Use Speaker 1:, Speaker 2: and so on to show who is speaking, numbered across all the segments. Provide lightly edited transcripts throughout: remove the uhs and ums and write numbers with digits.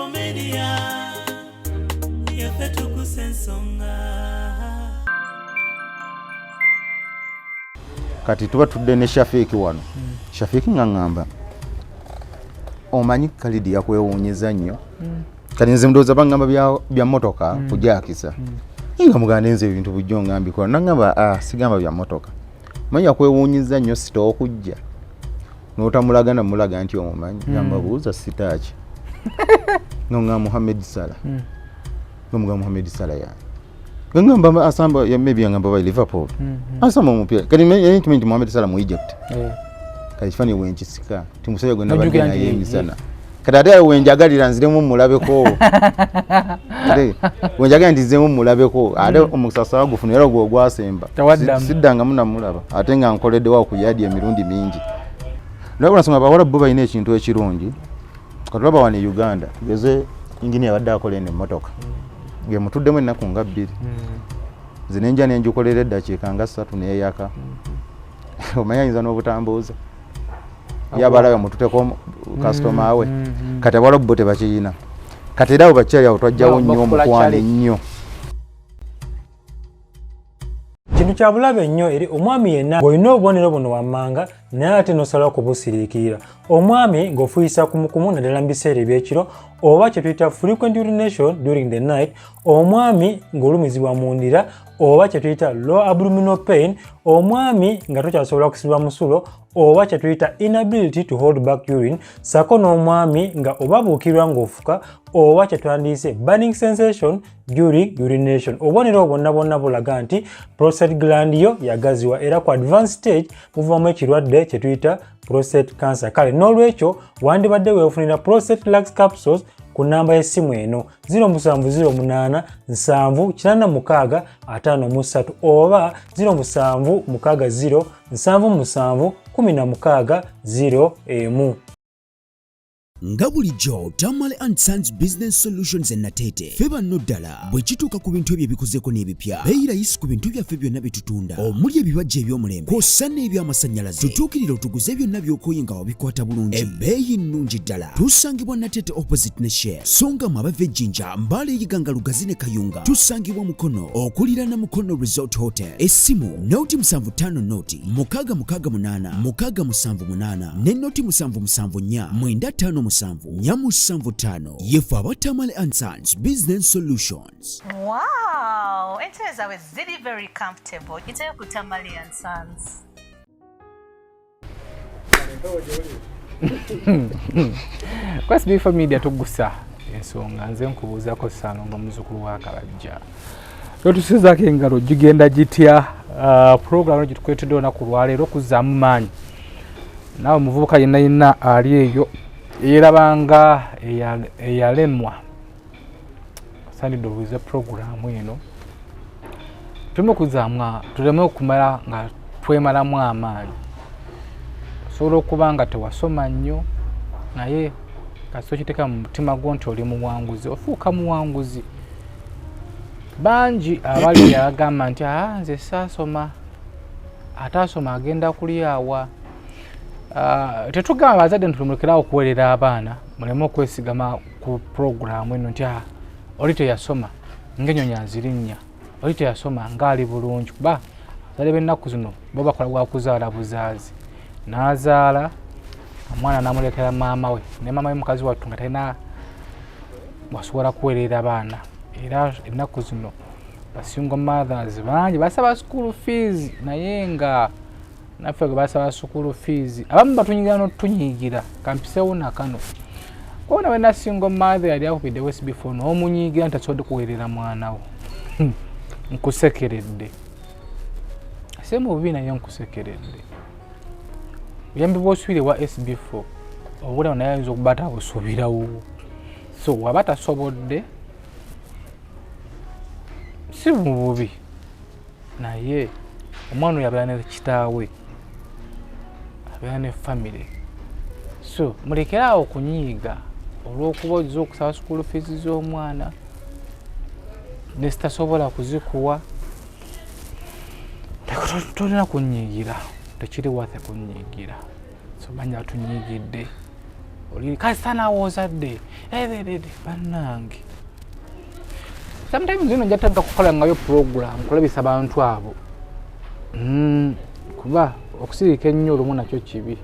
Speaker 1: Infomedia yafetu kusensonga.
Speaker 2: Kati tuba tudde ne Shafiki wano. Shafiki ngangamba omanyi kalidi yakwewuunyiza nnyo. Kati nze ndowooza bangamba bya motoka kujakisa. Inga muganda nze ebintu bujjo ngambikola nangamba sigamba bya motoka. Manyi yakwewuunyiza nnyo sito okujja. N'otamulaga namulaga nti omumanyi ngamba buuza sitaaki. Nonga Mohamed Salah. Nomuga Mohamed Salah ya. Ngamba asamba ya maybe ngamba ba Liverpool. Asamba mupira. Kati mimi Mohamed Salah mu Egypt. Kati fani wenjisika. Timusoyo gwe nabadde naye emisana. Kati ate wenjagalira nziremu mulabeko. Kati wenjagalira ndizemu mulabeko. Ate omusasa wagufuna era gwo gwasemba. Siddanga munamulaba. Ate nga nkoledde wa kuyadi emirundi mingi. Nabona sema bawala bo bayine ekintu ekirungi. Katulaba wano Uganda ngeze ingini abadde akola ene motoka. Nge mutuddemu ennaku nga 2. Zinenja nenjukolera eddakiika nga 3 neyaka. Omanya ayinza n'obutambuuza. Yabalaga mututeko customer we. Kati abawala bo tebakiyina. Kati era bakyali awo twajjawo nnyo omukwane nnyo.
Speaker 3: Kintu kya bulabe nnyo eri omwami yenna ng'olina obubonero buno wammanga naye ate n'osalawo kubusiriikirira. Omwami ng'ofuyisa kumukumu naddala mu biseera ebyekiro oba kye tuyita frequent urination during the night, omwami ng'olumizibwa mu ndira oba kye tuyita low abdominal pain, omwami nga tokyasobola kusibwa musulo oba kye tuyita inability to hold back urine, sako n'omwami nga oba buukirwa ng'ofuka oba kye twandiyise burning sensation during urination. Obubonero bwonna bwonna bulaga nti prostate gland yo yagaziwa era ku advanced stage muvamu ekirwadde kye tuyita prostate cancer. Kale n'olwekyo wandibadde weefunira prostate lax capsules ku namba y'essimu eno 0708 786 53 oba 0760 77 16 01.
Speaker 4: Nga bulijjo Tamale and Sons Business Solutions Natete feba noddala bwe kituuka ku bintu ebyo ebikozeeko n'ebipya beeyirayisi ku bintu byaffe byonna bye tutunda omuli ebibajja eby'omulembe kw'ossa n'eby'amasannyalaze tutuukirire otuguze byonna by'okooye nga wabikwata bulungi ebbeeyi nnungi ddala tusangibwa Natete opposite ne Share songa mu abava ejjinja Mbale Yiganga Lugazi ne Kayunga tusangibwa Mukono okuliraana Mukono Resort Hotel essimu noti 75 noti 668 678 ne noti 774 95 Nyamusanvu yefu aba Tamale and Sons Business Solutions.
Speaker 5: Wow, it is very very comfortable. It's a Tamale and Sons.
Speaker 6: Kwa SB4 Media tugusa ensonga nze nkubuuzako Ssalongo muzukulu wa Kabajja. Tusizaako engalo gigenda gitya program gye tukwetedde olunaku lwaleero okuzaamu maanyi. Naawe muvubuka yenna ali eyo yerabanga eyalemwa sanidde obuuza programu eno tuleme okuzaamu tuleme okumala nga twemalamu amaanyi osobola okuba nga tewasoma nnyo naye kasita okiteeka mu mutima gwo nti oli muwanguzi ofuuka muwanguzi. Bangi abali yagamba nti nze saasoma ate asoma agenda kulyawa. Tetugamba bazadde ntulumukirawo okuweerera abaana muleme okwesigama ku programu eno nti oli teyasoma ng'ennyonyi azirinnya oli teyasoma ng'ali bulungi kuba bazadde b'ennaku zino bo bakola bwa kuzaala buzaazi n'azaala omwana n'amulekera maama we ne maama we mukazi wattu nga talina wasobola kuweerera abaana era ennaku zino basingle mothers bangi basaba school fees naye nga naffe gwe basaba school fees abamu batunyigira n'otunyigira kampisewo nakano kubona we nasingle mother yali akubidde SB4 n'omunyigira nti asobodde kuweerera mwana wo nkusekeredde si mu bubi naye nkusekeredde buyambi bw'osuubire wa SB4 obulamu naye ayinza okuba tabusuubirawo so waba tasobodde si mu bubi naye omwana oyo abeera ne kitaawe abeera ne family so mulekerawo okunyiiga olw'okuba ozza okusaba school fees z'omwana ne zitasobola kuzikuwa tolina kunyiigira tekiri wathe kunyiigira so manya atunyiigidde oli kasana wozadde bannange sometimes zino njatanga kukola ngayo program kulabisa abantu abo kuba okusirika ennyo olumu nakyo kibi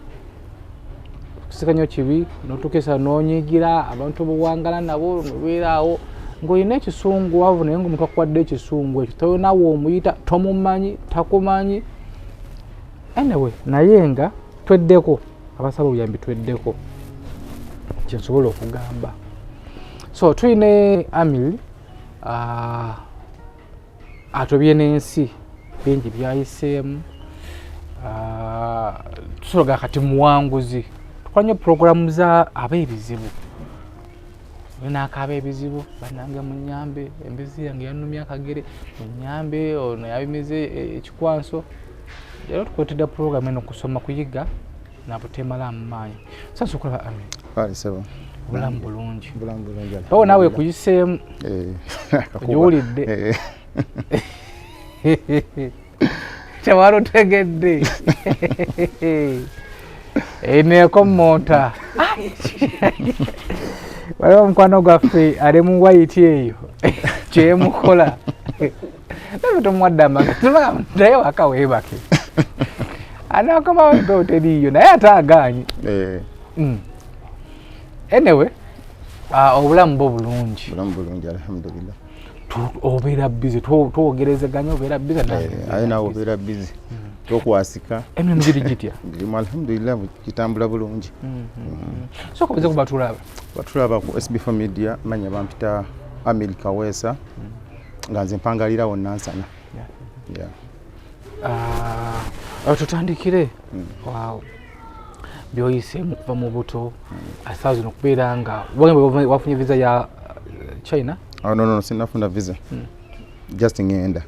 Speaker 6: okusirika nnyo kibi notukesa nonyigira abantu buwangala nabo nobeeraawo ng'olina ekisungu wavu naye ng'omuntu akwadde ekisungu ekyo tonawo omuyita tomumanyi takumanyi anyway naye nga tweddeko abasaba obuyambi tweddeko kyensobola okugamba so tuyine Amil atobye n'ensi bingi byayiseemu tusologa kati muwanguzi tukola nnyo programu za ab'ebizibu naakaaba ebizibu bannange munyambe embizi yange yanumya akagere munyambe ono yabimize ekikwanso leero tukwetedde program eno kusoma kuyiga nabutemala mu maanyi sasa okulaba Amin obulamu bulungi bawo naawe kuyiseemu ogiwulidde kyewali otegedde eneeko mmonta waliwo omukwano gwaffe ali mu waiti eyo kyemukola naye tomuwadde amagezi naye waka weebake anaakomawo empewo teriiyo naye ate agaanyi anyway obulamu bwo bulungi
Speaker 2: alhamdulillah
Speaker 6: obeera bizi twogerezeganya obeera bizi
Speaker 2: aye nawe obeera bizi tokwasika
Speaker 6: emirimu giri gitya
Speaker 2: mirimu alhamdulillah kitambula bulungi
Speaker 6: soka oze kubatulaba
Speaker 2: batulaba ku SB4 Media manya bampita Amil Kaweesa nga nze mpangalirawo Nansana
Speaker 6: tutandikire byoyiseemu kuva mu buto asaa zino okubeera nga wafunye visa ya China?
Speaker 2: No, sinafuna visa. Just ngenda.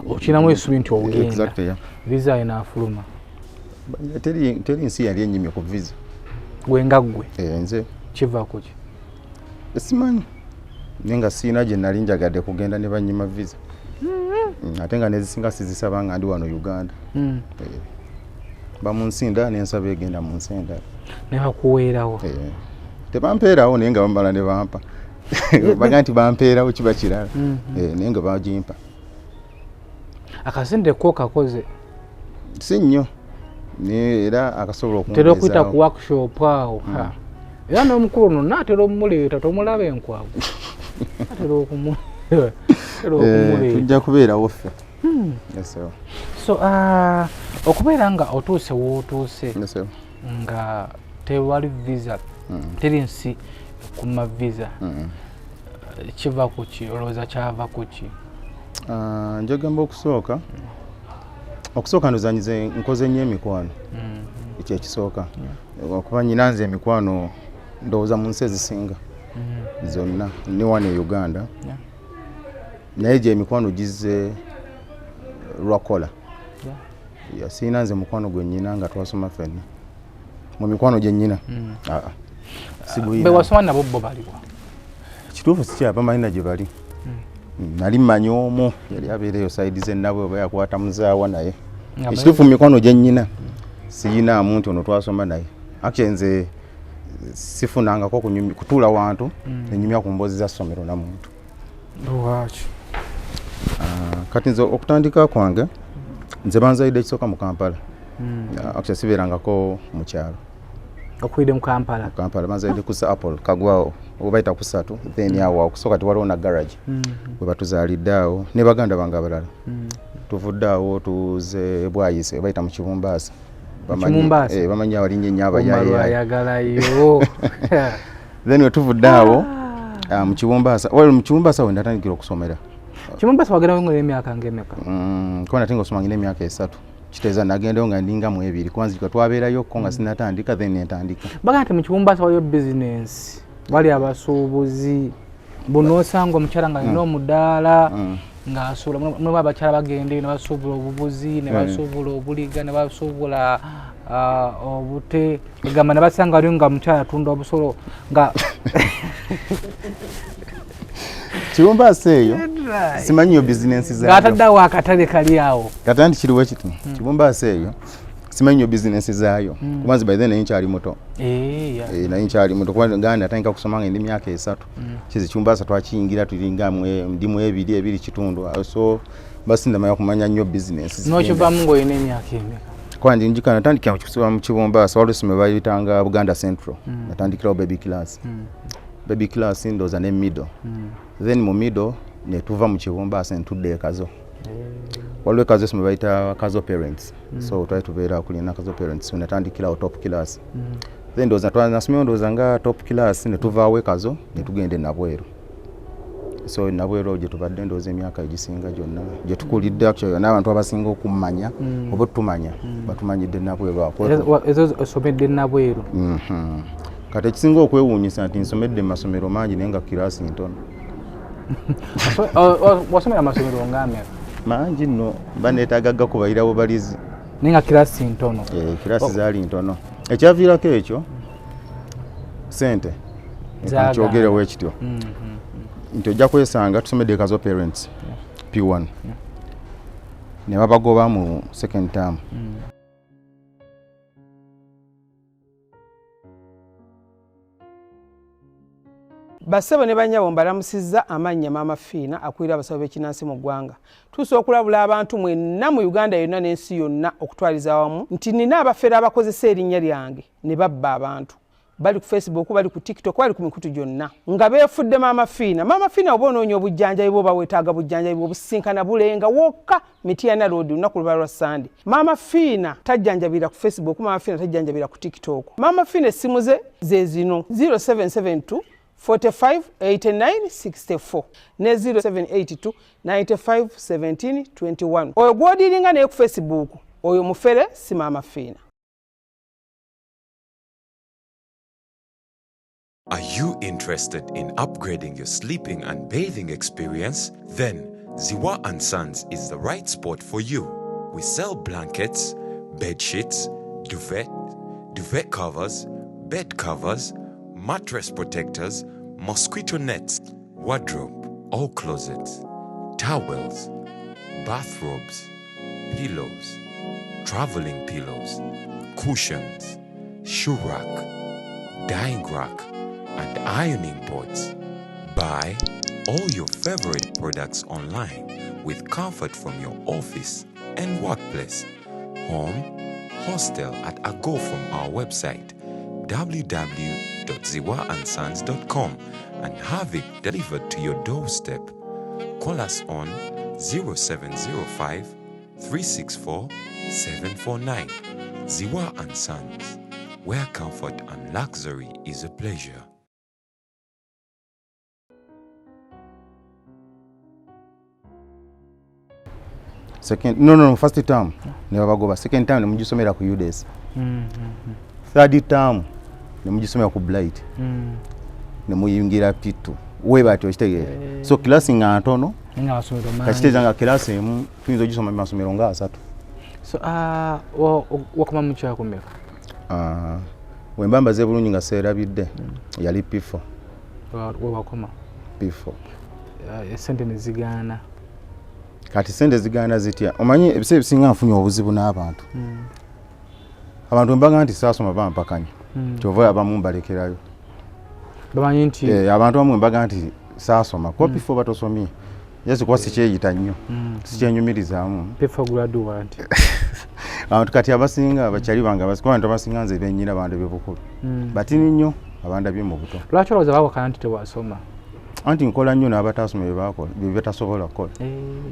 Speaker 6: Okinamu esubi nti ogenda.
Speaker 2: Exactly, yeah.
Speaker 6: Visa inaafuluma.
Speaker 2: Teri nsi yali enyimye ku visa.
Speaker 6: Gwenga gwe?
Speaker 2: Nze.
Speaker 6: Kiva kuki?
Speaker 2: Simanyi. Nenga sina gye nali njagadde kugenda ne banyima visa. Ate nga nezisinga sizisaba nga ndi wano Uganda. Bamunsinda nensaba egenda mu nsenda.
Speaker 6: Ne bakuweerawo.
Speaker 2: Tebampeerawo naye nga bamala ne bampa. Baga nti bampeerawo kiba kirala. Naye nga bagimpa.
Speaker 6: Akasente ko kakoze.
Speaker 2: Si nnyo. Era akasobola okumugeza.
Speaker 6: Tera okuyita ku workshop awo. Era n'omukulu ono naatera omumuleeta tomulaba enkwago. Naatera okumuleeta.
Speaker 2: Tujja kubeerawo ffe.
Speaker 6: So okubeera nga otuuse wootuuse nga tewali visa teri nsi kuma visa kiva kuki olowooza kyava kuki?
Speaker 2: Njagamba okusooka ndozanyize nkoze nnyo emikwano ekyo ekisooka okuba nyina nze emikwano ndowooza mu nsi ezisinga zonna ne wano e Uganda naye gye emikwano gize lwakola siina nze mukwano gwe nnyina nga twasoma ffenna mu mikwano gye nnyina
Speaker 6: be wasoma nabo bo baliwa
Speaker 2: kituufu sikyabamalina gye bali nali mmanyi omu yali abeereyo saidi zennabwe oba yakwata muzaawa naye ekituufu mu mikwano gye nnyina siyinaamu nti ono twasoma naye akye nze sifunangako kutuula wantu nenyumya ku mboozi za ssomero na muntu.
Speaker 6: Lwaki?
Speaker 2: Kati nze okutandika kwange nze banzayidde ekisooka mu Kampala. Akye sibeerangako mu kyalo.
Speaker 6: Okuide mu Kampala?
Speaker 2: Kampala banzayidde ku Apple Kagwawo obaita ku 3 then awo okusooka tiwaliwo na garage we batuzaalidde awo ne baganda bange abalala. Tuvudde awo tuze Bwayise baita mu Kibumbaasa. Bamanyi abalinnya ennyo
Speaker 6: abayagalayo.
Speaker 2: Then we tuvudde awo mu Kibumbaasa. Mu Kibumbaasa we ndatandikira okusomera.
Speaker 6: Kibumbaasa wagenda ng'olina emyaka ng'emeka?
Speaker 2: Kuba nate ng'osoma ngina emyaka 3. Kiteeza nagendayo nga ndinga mu 2 kwanzika twabeerayo ko nga sinatandika then netandika.
Speaker 6: Baga nti mu Kibumbaasa waliyo business wali abasuubuzi buno osanga omukyala nga alina omudaala ng'asuula mulimu abakyala bagenda ne basuubula obubuzi ne basuubula obuliga ne basuubula obute egamba ne basanga waliyo nga omukyala atunda obusolo nga
Speaker 2: Kibumbaasa eyo simanyi yo bizinensi zaayo
Speaker 6: ng'ataddeawo akatale kali awo
Speaker 2: kati kiriwo kiti Kibumbaasa eyo simanyi nnyo business zaayo kubanzi by then naye nkyali muto naye nkyali muto kuba ganda natandika kusoma nga ndi myaka 3 kizikyumbaasa twakiyingira tulinga ndimu ebiri kitundu so basi ndamanya kumanya nnyo business
Speaker 6: nokivamu ng'olina emyaka emeka
Speaker 2: kwa ndi njika natandikira kukusoma mu Kibombaasa walusome bayitanga Buganda Central natandikirawo baby class ndoza ne middle then mu middle ne tuva mu Kibombaasa ntudde ekazo waliwo ekazo esome bayita kazo parents so twali tubeera kulina kazo parents natandikirawo top class then ndoza twanasomera ndoza nga top class ne tuvaawo ekazo ne tugende Nabweru so Nabweru gye tubadde ndoza emyaka egisinga gyonna gye tukulidde actually n'abantu abasinga okumanya oba tumanya batumanyidde Nabweru
Speaker 6: ezo osomedde Nabweru
Speaker 2: kati ekisinga okwewuunyisa nti nsomedde mu masomero mangi naye nga kirasi ntono
Speaker 6: wasomera amasomero ng'ameka
Speaker 2: mangi nno baneetaagaga kubayirawo balizi
Speaker 6: naye nga kirasi ntono
Speaker 2: kirasi zaali ntono ekyaviirako ekyo sente ekyogerewo ekityo nti ojja kwesanga tusomedde Kazo parents P1 ne babagoba mu second term
Speaker 7: Basebo ne banyabo mbalamusizza amannya Maama Fiina akulira abasawo b'ekinnansi mu ggwanga. Tuusa okulabula abantu mwenna mu Uganda yonna n'ensi yonna okutwaliza awamu nti nina abafere abakozesa erinnya lyange ne babba abantu. Bali ku Facebook, bali ku TikTok, bali ku mikutu gyonna. Nga beefudde Maama Fiina. Maama Fiina oba onoonya obujjanjabi bwo weetaaga bujjanjabi bwo businkana bulenga wokka Mityana Road lunaku luba lwa Sunday. Maama Fiina tajjanjabira ku Facebook, Maama Fiina tajjanjabira ku TikTok. Maama Fiina essimu ze zino 0772 45 89 64 ne 0782 95 17 21. Oyo gwodiringa naye ku Facebook oyo mufere si Maama Fiina.
Speaker 8: Are you interested in upgrading your sleeping and bathing experience? Then Ziwa & Sons is the right spot for you. We sell blankets, bed sheets, duvet covers, bed covers, mattress protectors, mosquito nets, wardrobe, all closets, towels, bathrobes, pillows, traveling pillows, cushions, shoe rack, dyeing rack, and ironing boards. Buy all your favorite products online with comfort from your office and workplace, home, hostel at a go from our website www.ziwaansons.com and have it delivered to your doorstep. Call us on 0705 364 749. Ziwa & Sons, where comfort and luxury is a pleasure.
Speaker 2: First term ne babagoba, second term ne mujisomera ku UDS. Third term ne mujisomera ku Blight. Ne muyingira P2 we batyo kitege. So class nga ntono
Speaker 6: nga basomero mangi
Speaker 2: kachiteza nga class emu tuyinza ojisoma mu masomero nga 3.
Speaker 6: So wakoma mu kyako meka
Speaker 2: wembamba ze bulungi nga seerabidde yali P4
Speaker 6: we wakoma
Speaker 2: P4
Speaker 6: sente ne zigaana
Speaker 2: kati sente zigaana zitya omanyi ebise bisinga nfunye obuzibu n'abantu abantu mbaga nti saasoma bampakanya kyova abamu mbalekerayo
Speaker 6: bamanyi nti
Speaker 2: abantu bamwe mbaga nti saasoma ko P4 batosomye yesu kwa sikyeyita nnyo sikyenyumirizaamu
Speaker 6: P4 graduate
Speaker 2: abantu kati abasinga bakyali bange abantu abasinga nze bennyina bande byobukulu batini nnyo abanda bye mu buto
Speaker 6: lwaki olowooza baawakana nti tewasoma
Speaker 2: anti nkola nnyo n'abatasoma bye batasobola kukola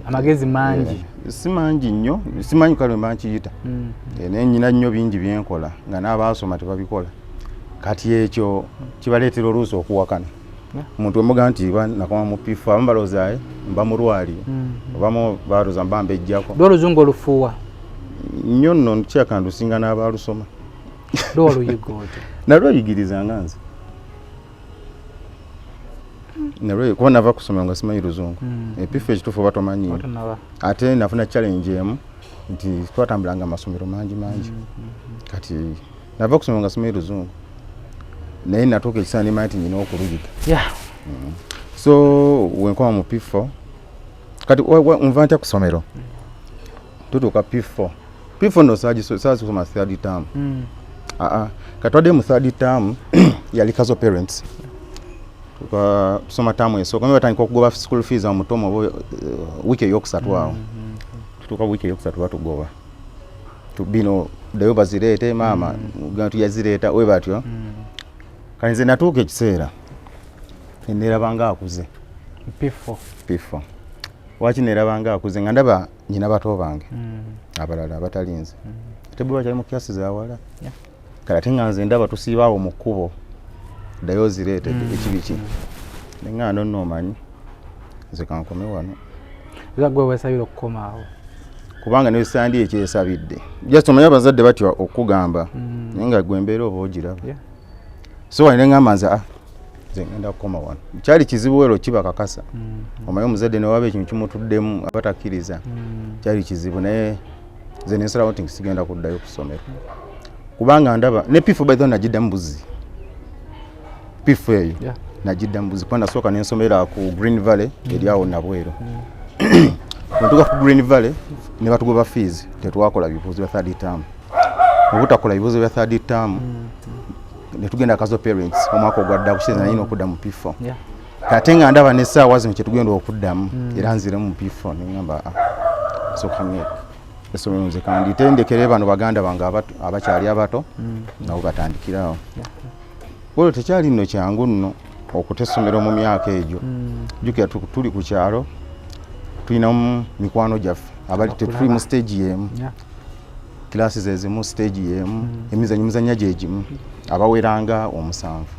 Speaker 6: amagezi mangi
Speaker 2: si mangi nnyo simanyi kale mbankiyita naye nnyina nnyo bingi byenkola nga n'abaasoma tebabikola kati ekyo kibaleetera oluusi okuwakana omuntu wemuga nti nakoma mu P4 abamu balowooza mba mulwaliro obamu balowooza mba mbejjako
Speaker 6: lwo oluzungu olufuuwa
Speaker 2: nnyo nno kyakandusinga n'abaalusoma
Speaker 6: lwo oluyigoote
Speaker 2: nalweyigirizanga nze kuba nava kusomera nga simanyi luzungu P4 ekituufu oba tomanyi ate nafuna challenge emu nti twatambulanga amasomero mangi kati nava kusomera nga simanyi luzungu naye natuuka ekiseera nimanyi nti nyina okuluyiga so wenkoma mu P4 kati nva ntya ku ssomero tutuuka P4 Pifo no saji kusoma third term. Katwade mu third term yali kazo parents. Kusoma term eso kama batandika okugoba school fees za mutomo wiki yokusatu awo. Tutuka wiki yokusatu batugoba. Tubino dayo bazirete mama gantu yazireta we batyo. Kanze natuke kiseera. Endera banga akuze. Pifo. Wachi nerabanga akuze ngandaba nyina bato bange. Abalala batalinze. Tebuwa cyali mu kiasi za wala. Kala tinganze ndaba tusibawo mu kubo. Dayo zirete ekibiki. Nengano no manyi. Nze kankome wano.
Speaker 6: Zagwe wesabiro kukomawo.
Speaker 2: Kubanga ne sandi ekyesabidde. Just omanya bazadde batyo okugamba. Nenga gwembero obogira. So wali ngamaza ngenda kukoma wano. Kyali kizibu wero kiba kakasa. Omayo muzadde ne wabe ekintu kimutuddemu abatakiriza. Kyali kizibu naye ze nesera outing sigenda kuddayo kusomera. Kubanga ndaba ne pifu by the najidda mbuzi. Pifu eyo. Najidda mbuzi kwanda soka nensomera ku Green Valley eriawo nabwero. Ntuka ku Green Valley ne batugoba fees tetwakola bibuzo bya third term. Obutakola bibuzo bya third term netugenda kazo parents omwako gwadda kusheza nino okudda mu P4 katenga ndaba ne sawa zino kyetugenda okuddamu era nzire mu P4 ngamba so kamye eso nze kandi tendekere bano baganda banga abakyali abato nabo batandikirawo bolo tekyali nno kyangu nno okutesomero mu myaka ejo jukira tuli ku kyalo tulina mikwano jaffe abali tetuli mu stage yemu classes ezimu stage yemu emizanyo muzanya jejimu abaweranga omusanvu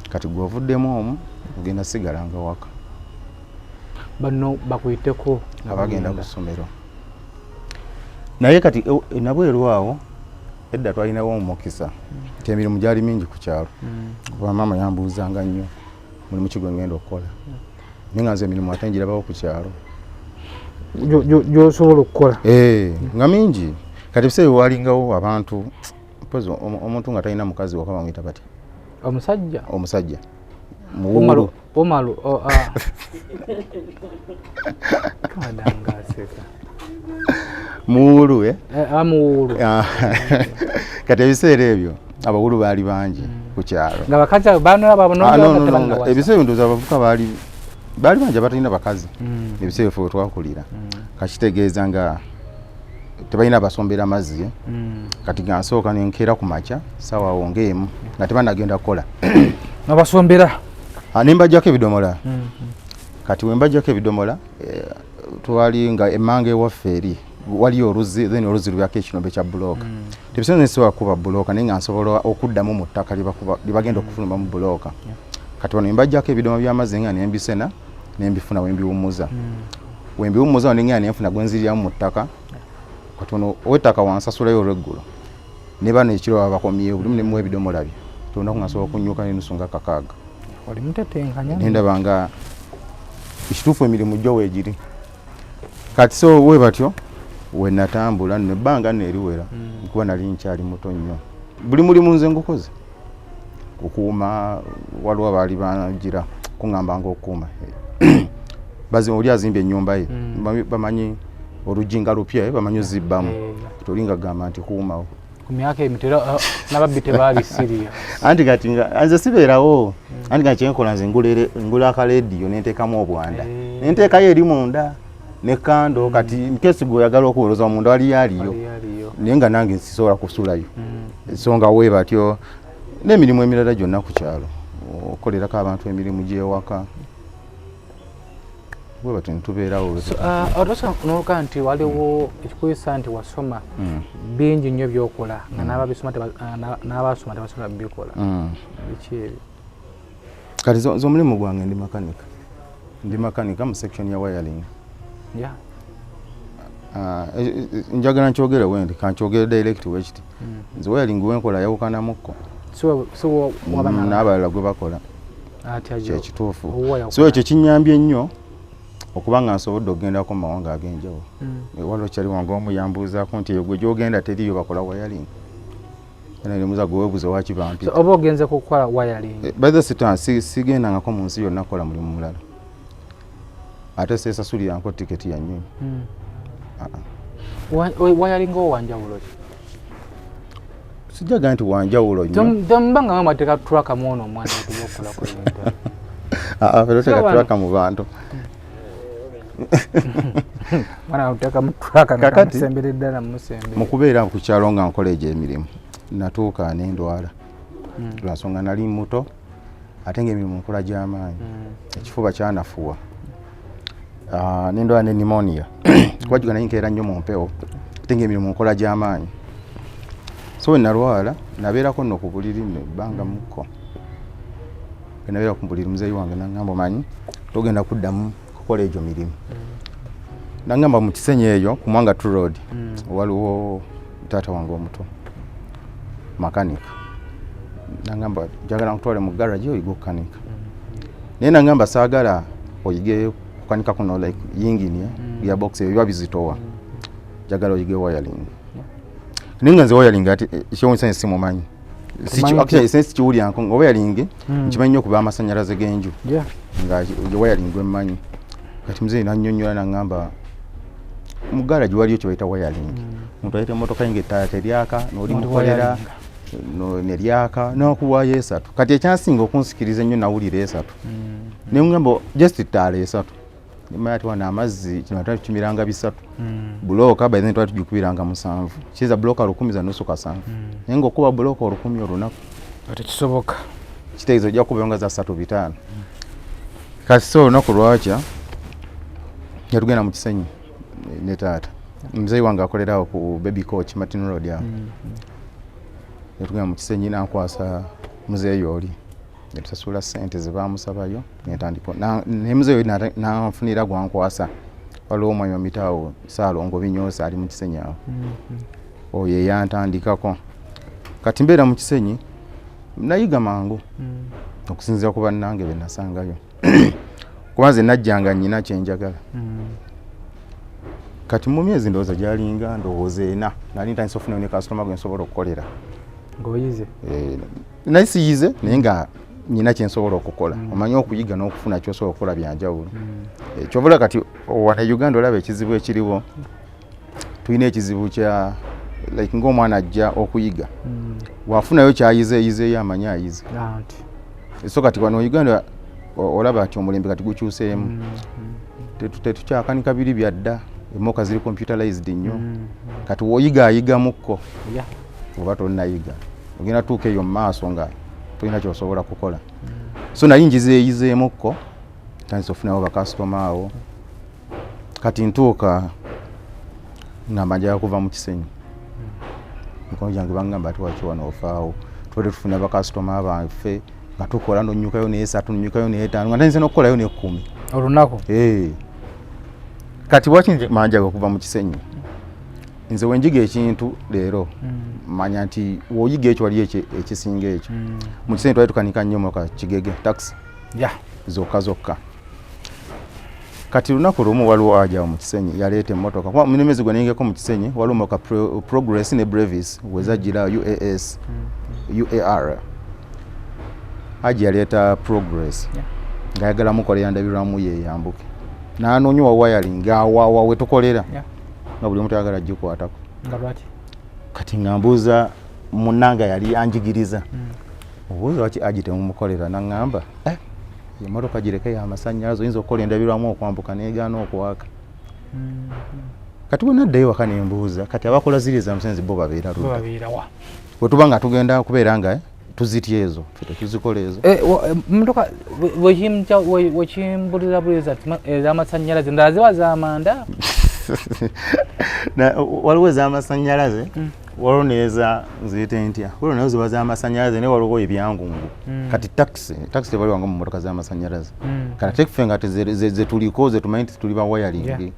Speaker 2: kati gwovuddemu omu ugenda sigalanga waka
Speaker 6: bano bakuyiteko
Speaker 2: abagenda kusomero naye kati nabweru awo edda twalinawo omukisa temirimu gyali mingi ku kyalo kuba mama yambuuzanga nnyo mulimu kigo ngenda okukola ninganze emirimu atenjirabawo ku kyalo
Speaker 6: gyosobola okukola
Speaker 2: nga mingi kati biseera walingawo abantu pozo omuntu nga talina mukazi wakaba mwita bati omusajja muwulu
Speaker 6: omalu
Speaker 2: muwulu
Speaker 6: muwulu
Speaker 2: kati ebiseera ebyo abawulu baali bangi ku kyalo
Speaker 6: nga bakazi banona
Speaker 2: ebiseera ndoza abavuka baali bangi abatalina bakazi ebiseera ffe twakulira kakitegeeza nga tebalina basombera mazzi kati gansooka nenkeera ku makya sawa wongeemu nga tebanagenda kukola
Speaker 6: nabasombera
Speaker 2: nembajjako ebidomola kati wembajjako ebidomola twali nga emmanga ewaffe eri waliyo oluzi then oluzi lubyako ekinombe kya bulooka tebisobola nsobola kuba bulooka naye nga nsobola okuddamu mu ttaka libagenda okufuluma mu bulooka kati wano embajjako ebidomola by'amazzi nga nembisena nembifuna wembiwummuza wembiwummuza wanenga nenfuna gwenziriramu mu ttaka kati ono ow'ettaka wansasulayo olweggulo ne bano ekiro abakomyewo buli nemuwa ebidomola bye olunaku nga nsobola okunyuka n'enusu nga kakaaga nendaba nga ekituufu emirimu gyo weegiri kati so we batyo wenatambula nebbanga neeriwera kuba nali nkyali muto nnyo buli mulimu nze ngukoze okuuma waliwo baali bangira kuŋŋambanga okuuma oli azimba ennyumba ye bamanyi olujinga lupya bamanyi ozibbamu tolinga gamba nti kuumawo
Speaker 6: ku myaka emitera nababbi tebaali siriya
Speaker 2: anti kati nze sibeerawo anti nga kyenkola nze ngula akalediyo nenteekamu obwanda nenteekayo eri munda ne kando kati mukesi gweoyagala okuweereza munda waliyo aliyo naye nga nange nsisobola kusulayo ensonga we batyo n'emirimu emirala gyonna ku kyalo okolerako abantu emirimu gy'ewaka bwe batyo nitubeerawo
Speaker 6: otosa n'oluka nti waliwo ekikuyisa nti wasoma bingi nnyo byokola nga n'abasoma tebasobola bikola biki ebyo
Speaker 2: kati z'omulimu gwange ndi makanika mu section ya wiring njagala nkyogere wendi kankyogere direct wekiti nze wiring wenkola yawukanamukko n'abalala gwe bakola kyekituufu so ekyo kinyambye nnyo okuba nga nsobodde okugendako mu mawanga ag'enjawulo waliwo kyali wange omu yambuuzaako nti eyo gwe gyogenda teriyo bakola wiring nemuza gwe weebuuza wakibampi
Speaker 6: oba ogenze kukola wiring
Speaker 2: by the sitan sigendangako mu nsi yonna kukola mulimu mulala ate seesasulirangako tiketi ya nnyonyi
Speaker 6: wayalinga owanjawulo ki
Speaker 2: sijaga nti wanjawulo nnyo
Speaker 6: tembanga mamateeka tulaka mwono omwana okuyokulako
Speaker 2: fero teka tulaka mu bantu
Speaker 6: mwana utaka mutulaka nakamusembere ddala musembe
Speaker 2: mu kubeera ku kyalo nga nkola egy'emirimu natuuka n'endwala lwansonga nali muto ate ng'emirimu nkola gy'amaanyi ekifuba kyanafuwa n'endwala ne pneumonia kuba gigana yinkeera nnyo mu mpewo ate ng'emirimu nkola gy'amaanyi so we nalwala nabeerako nno ku buliri nebbanga mukko nabeera ku buliri muzeeyi wange nangamba omanyi togenda kuddamu kukola egyo mirimu nangamba mu Kisenyi eyo ku Mwanga True Road waliwo taata wange omuto makanika nangamba njagala nkutwale mu garage oyiga okukanika naye nangamba saagala oyige kukanika kuno like yingini gearbox eyo biba bizitowa njagala oyige wiring naye nga nze wiring ati ekyowunyisa simumanyi sensi kiwulya nko nga wiring nkimanyi nnyo okuba amasannyalaze g'enju nga wiring emmanyi kati muzeeyi nannyonnyola nangamba mu garage waliyo kye bayita wiring omuntu ayita emmotoka ye ng'ettaala teryaka n'oli mukolera neryaka n'okuwaayo esatu kati ekyansinga okunsikiriza ennyo nawulira esatu naye ngamba just ettaala esatu nimanya ati wano amazzi kino twali tukimiranga bisatu bulooka by then twali tugikubiranga 7 kiza bulooka 10 za nusu kasanvu naye ng'okuba bulooka 10 olunaku
Speaker 6: tekisoboka
Speaker 2: kitegeeza ojja kuba nga za 3-5 kati so olunaku lwakya yatugenda mu Kisenyi ne taata muzeeyi wange akolerawo ku baby coach Martin Road awo yatugenda mu Kisenyi nankwasa muzeeyi oli netusasula ssente ze baamusabayo netandika ne muzeeyi oli nanfunira gwankwasa waliwo omwami wa mitaawo Saalongo Binyoosa ali mu Kisenyi awo oyo yantandikako kati mbeera mu Kisenyi nayiga mangu okusinziira ku bannange be nasangayo kuba nze najjanga nnyina kyenjagala kati mu myezi ndowooza gyalinga ndowooza 4 nali ntandise ofuna ne kasitoma gwe nsobola okukolera
Speaker 6: ng'oyize
Speaker 2: naye siyize naye nga nnyina kyensobola okukola omanyi okuyiga n'okufuna kyosobola okukola byanjawulo kyobula kati wana Uganda olaba ekizibu ekiriwo tulina ekizibu kya like ng'omwana ajja okuyiga wafunayo kyayizeeyizeeyo amanyi ayize so kati wano Uganda olaba ati omulembe kati gukyuseemu tetukyakanika biri byadda emmoka ziri computerized nnyo kati woyiga ayigamukko oba tonnayiga ogenda tuuka eyo mu maaso nga tolina kyosobola kukola so nali ngizeeyizeemukko tandise ofunawo bakasitoma awo kati ntuuka ngamba njagala kuva mu Kisenyi mikono gyange bangamba ati waki wano ofaawo twali tufuna bakasitoma baffe nga tukola nonyukayo ne3 nonyukayo ne5 nga ntandise n'okukolayo ne10
Speaker 6: olunaku
Speaker 2: kati waki manjaga okuva mu Kisenyi nze wenjiga ekintu leero manya nti woyiga ekyo wali ekisinga ekyo mu Kisenyi twali tukanika nnyo moka Kigege taxi zokka kati lunaku lumu waliwo ajawo mu Kisenyi yaleeta emmotoka kuba munemezi gwe nayingeko mu Kisenyi waliwo moka Progress ne Brevis wezajjira UAR aji yaleeta Progress ngayagala mukolera ndabirwamu ye yambuke nanoonya wa wiring awawa we tukolera nga buli omuntu ayagala gikwatako kati ngambuuza munnanga yali anjigiriza obuuza waki aji temumukolera naŋŋamba emmotoka gireke y'amasannyalaze oyinza okukola endabirwamu okwambuka neegaana okwaka kati bwe naddayo waka nembuuza kati abakola ziri ezamusenzi bo babeera ludda bwe tuba nga tugenda kubeera nga tuzitya ezo tetuzikola ezo
Speaker 6: mmotoka wekimbulira bweza ez'amasannyalaze ndala ziba z'amanda
Speaker 2: waliwo ez'amasannyalaze waliwo neeza ziyite ntya waliwo nayo ziba z'amasannyalaze naye waliwo ebyangungu kati taxi tebaliwangamu mu mmotoka z'amasannyalaze kati ate ffe nga zetuliko zetumanyi nti tuli ba wiring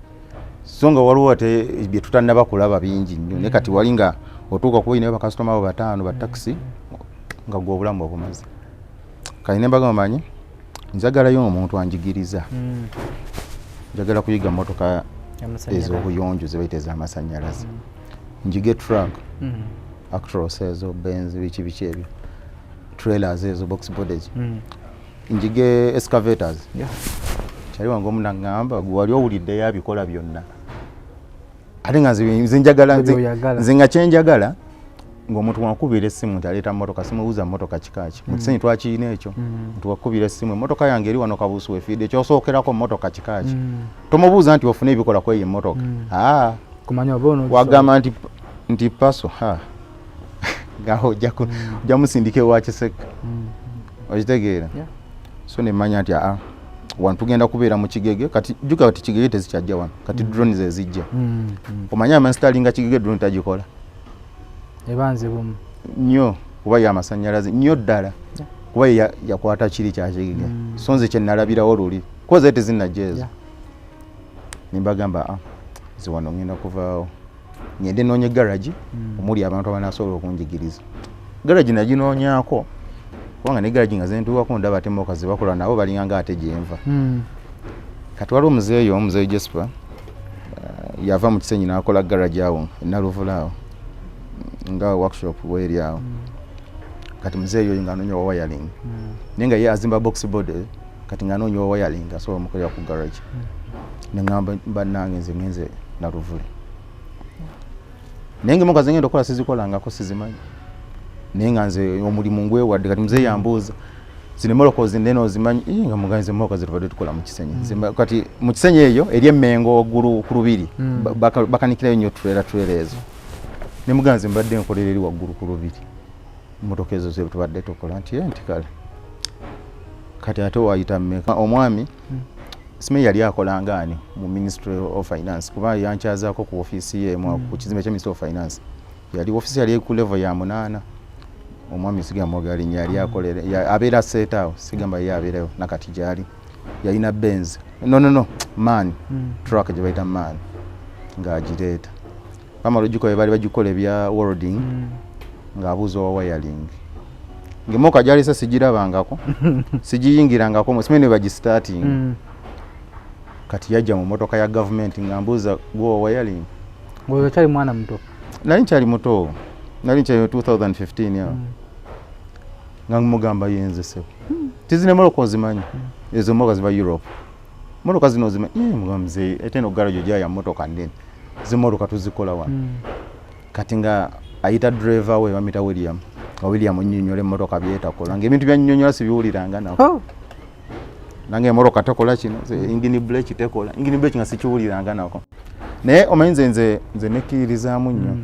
Speaker 2: so nga waliwo ate bye tutannaba kulaba bingi nnyo naye kati wali nga otuuka kuba oyinayo bakasitoma abo 5 ba taxi nga gwe obulamu obumaze kali nembaga manyi njagalayo omuntu anjigiriza njagala kuyiga mmotoka ez'obuyonjo ze bayita ez'amasannyalaze njige truck Actros ezo Benz biki ebyo trailers ezo box bodies njige excavators kyali wange omu naŋŋamba gwe wali owulidde yabikola byonna ate nga nze nga kyenjagala ng'omuntu wankubira essimu nti aleeta mmotoka simubuuza mmotoka kikaaki mu kisenyi twakiyina ekyo nti wakubira essimu emmotoka yange eri wano kabuusi wefiidde ekyosookerako mmotoka kikaaki tomubuuza nti ofune ebikola kweyo emmotoka wagamba nti paso ngaho ojja musindika ewa Kiseka okitegeera so nemanya nti wano tugenda kubeera mu Kigege kati jjuka kati Kigege tezikyajja wano kati drone ze zijja omanya amansitalinga Kigege drone tagikola
Speaker 6: ebanze bumu
Speaker 2: nnyo kuba y'amasannyalaze nnyo ddala kuba yakwata kiri kya Kigege so nze kye nalabirawo luli kuba ze tezinnajja ezo nimbagamba nze wano ngenda kuvaawo ngende noonye garagi omuli abantu abanasobola okunjigiriza garagi naginoonyako kubanga ne garagi nga zentuwako ndaba ate mmotoka ze bakola nabo balinganga ate gyenva kati waliwo omuzeeyi Jesper yava mu Kisenyi n'akola garagi awo enaluvula awo nga workshop weri awo kati muzeeyi oyo ng'anoonya wa wiring naye nga ye azimba box board kati ng'anoonya wa wiring asobola omukolera ku garagi ne ŋŋamba bannange nze ngenze naluvule naye ng'emmotoka ze ngenda okukola sizikolangako sizimanyi naye nga nze omulimu ngwewadde kati muzeeyi yambuuza zino emmotoka ozindeno ozimanyi nga muganze emmotoka ze tubadde tukola mu Kisenyi kati mu Kisenyi eyo eri emmengo waggulu ku lubiri bakanikirayo nnyo tulera ezo ne muganze mbadde nkolera eri waggulu ku lubiri emmotoka ezo ze tubadde tukola nti kale kati ate wayita mmeka omwami simanyi yali akolanga ani mu Ministry of Finance kuba yankyazaako ku ofiisi ye ku kizimbe kya Ministry of Finance yali ofiisi yali ku level ya 8 omwami sigamba ogali yali akolera abeera setaawo sigamba ye abeerayo nakati gyali yalina Benz no man truck gye bayita man ng'agireeta bamalogiko baali bagikola ebya welding ng'abuuza owa wiring ng'emmotoka gyalisa sigirabangako sigiyingirangako simanyi ne bagistarting kati yajja mu mmotoka ya gavumenti ng'ambuuza gwo wiring
Speaker 6: ngoyo okyali mwana muto
Speaker 2: nali nkyali muto nali nkyali 2015 yawo nga mugamba yenze sebo tizine mmotoka ozimanyi ezo mmotoka ziva Europe mmotoka zino ozimanyi mugamze ate no garage ojja mmotoka ndene zimmotoka tuzikola wano kati nga ayita driver we bamita William nnyonyola emmotoka byetakola ng'ebintu byannyonnyola sibiwuliranga nako nange emmotoka tekola kino engine brake tekola engine brake nga sikiwuliranga nako naye omanyi nze nekkiririzaamu nnyo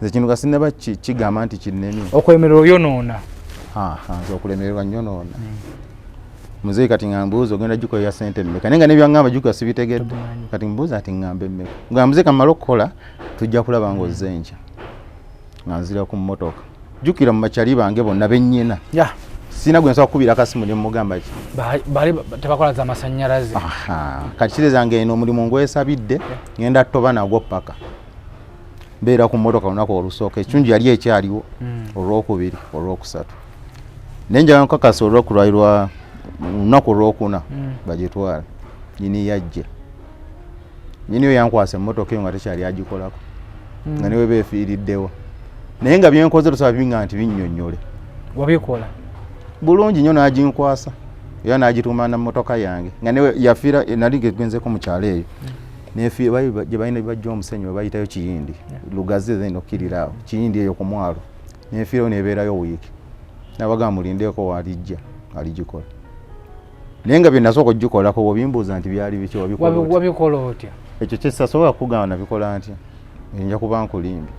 Speaker 2: nze kino gasinaba kigamba nti kinene
Speaker 6: okwemerera oyonoona
Speaker 2: nze okulemererwa nnyonoona muzeeyi kati ngambuuza ogenda gikola ya sente mmeka naye nga nebyaŋŋamba gikola sibitegedde kati mbuuza ati ŋŋambe mmeka nga muzeeyi kamala okukola tujja kulaba ng'ozze enkya nga nzira ku mmotoka jjukira mu bakyali bange bonna bennyina sina gwe nsobola kukubira akasimu ne mugamba ki
Speaker 6: bali tebakola za masannyalaze
Speaker 2: kati kirezange eno omulimu ngwesabidde ngenda toba nagwo paka mbeera ku mmotoka olunaku olusooka ekirungi yali ekyaliwo olwokubiri olwokusatu naye njaga nkakasa olwokulwairwa lunaku olwokuna bagyetwala nyini yajja nyini yo yankwasa emmotoka eyo nga tekyali agikolako nga niwe beefiiriddewo naye nga byenkoze tusaba binga nti binnyonnyole
Speaker 6: wabikola
Speaker 2: bulungi nnyo n'aginkwasa era n'agituuma na mmotoka yange nga newe yafiira nali gegenzeko mu kyalo eyo nefiira gye balina bajja omusenyu we bayitayo Kiyindi Lugazi zeno okkirira awo Kiyindi eyo ku mwalo nefiirayo nebeerayo wiiki nabagamba mulindeeko waalijja aligikola naye nga bye nasooka okugikolako bw'obimbuuza nti byali biki
Speaker 6: wabikola otya
Speaker 2: ekyo kyesasobola kukugamba nabikola ntya nja kuba nkulimbi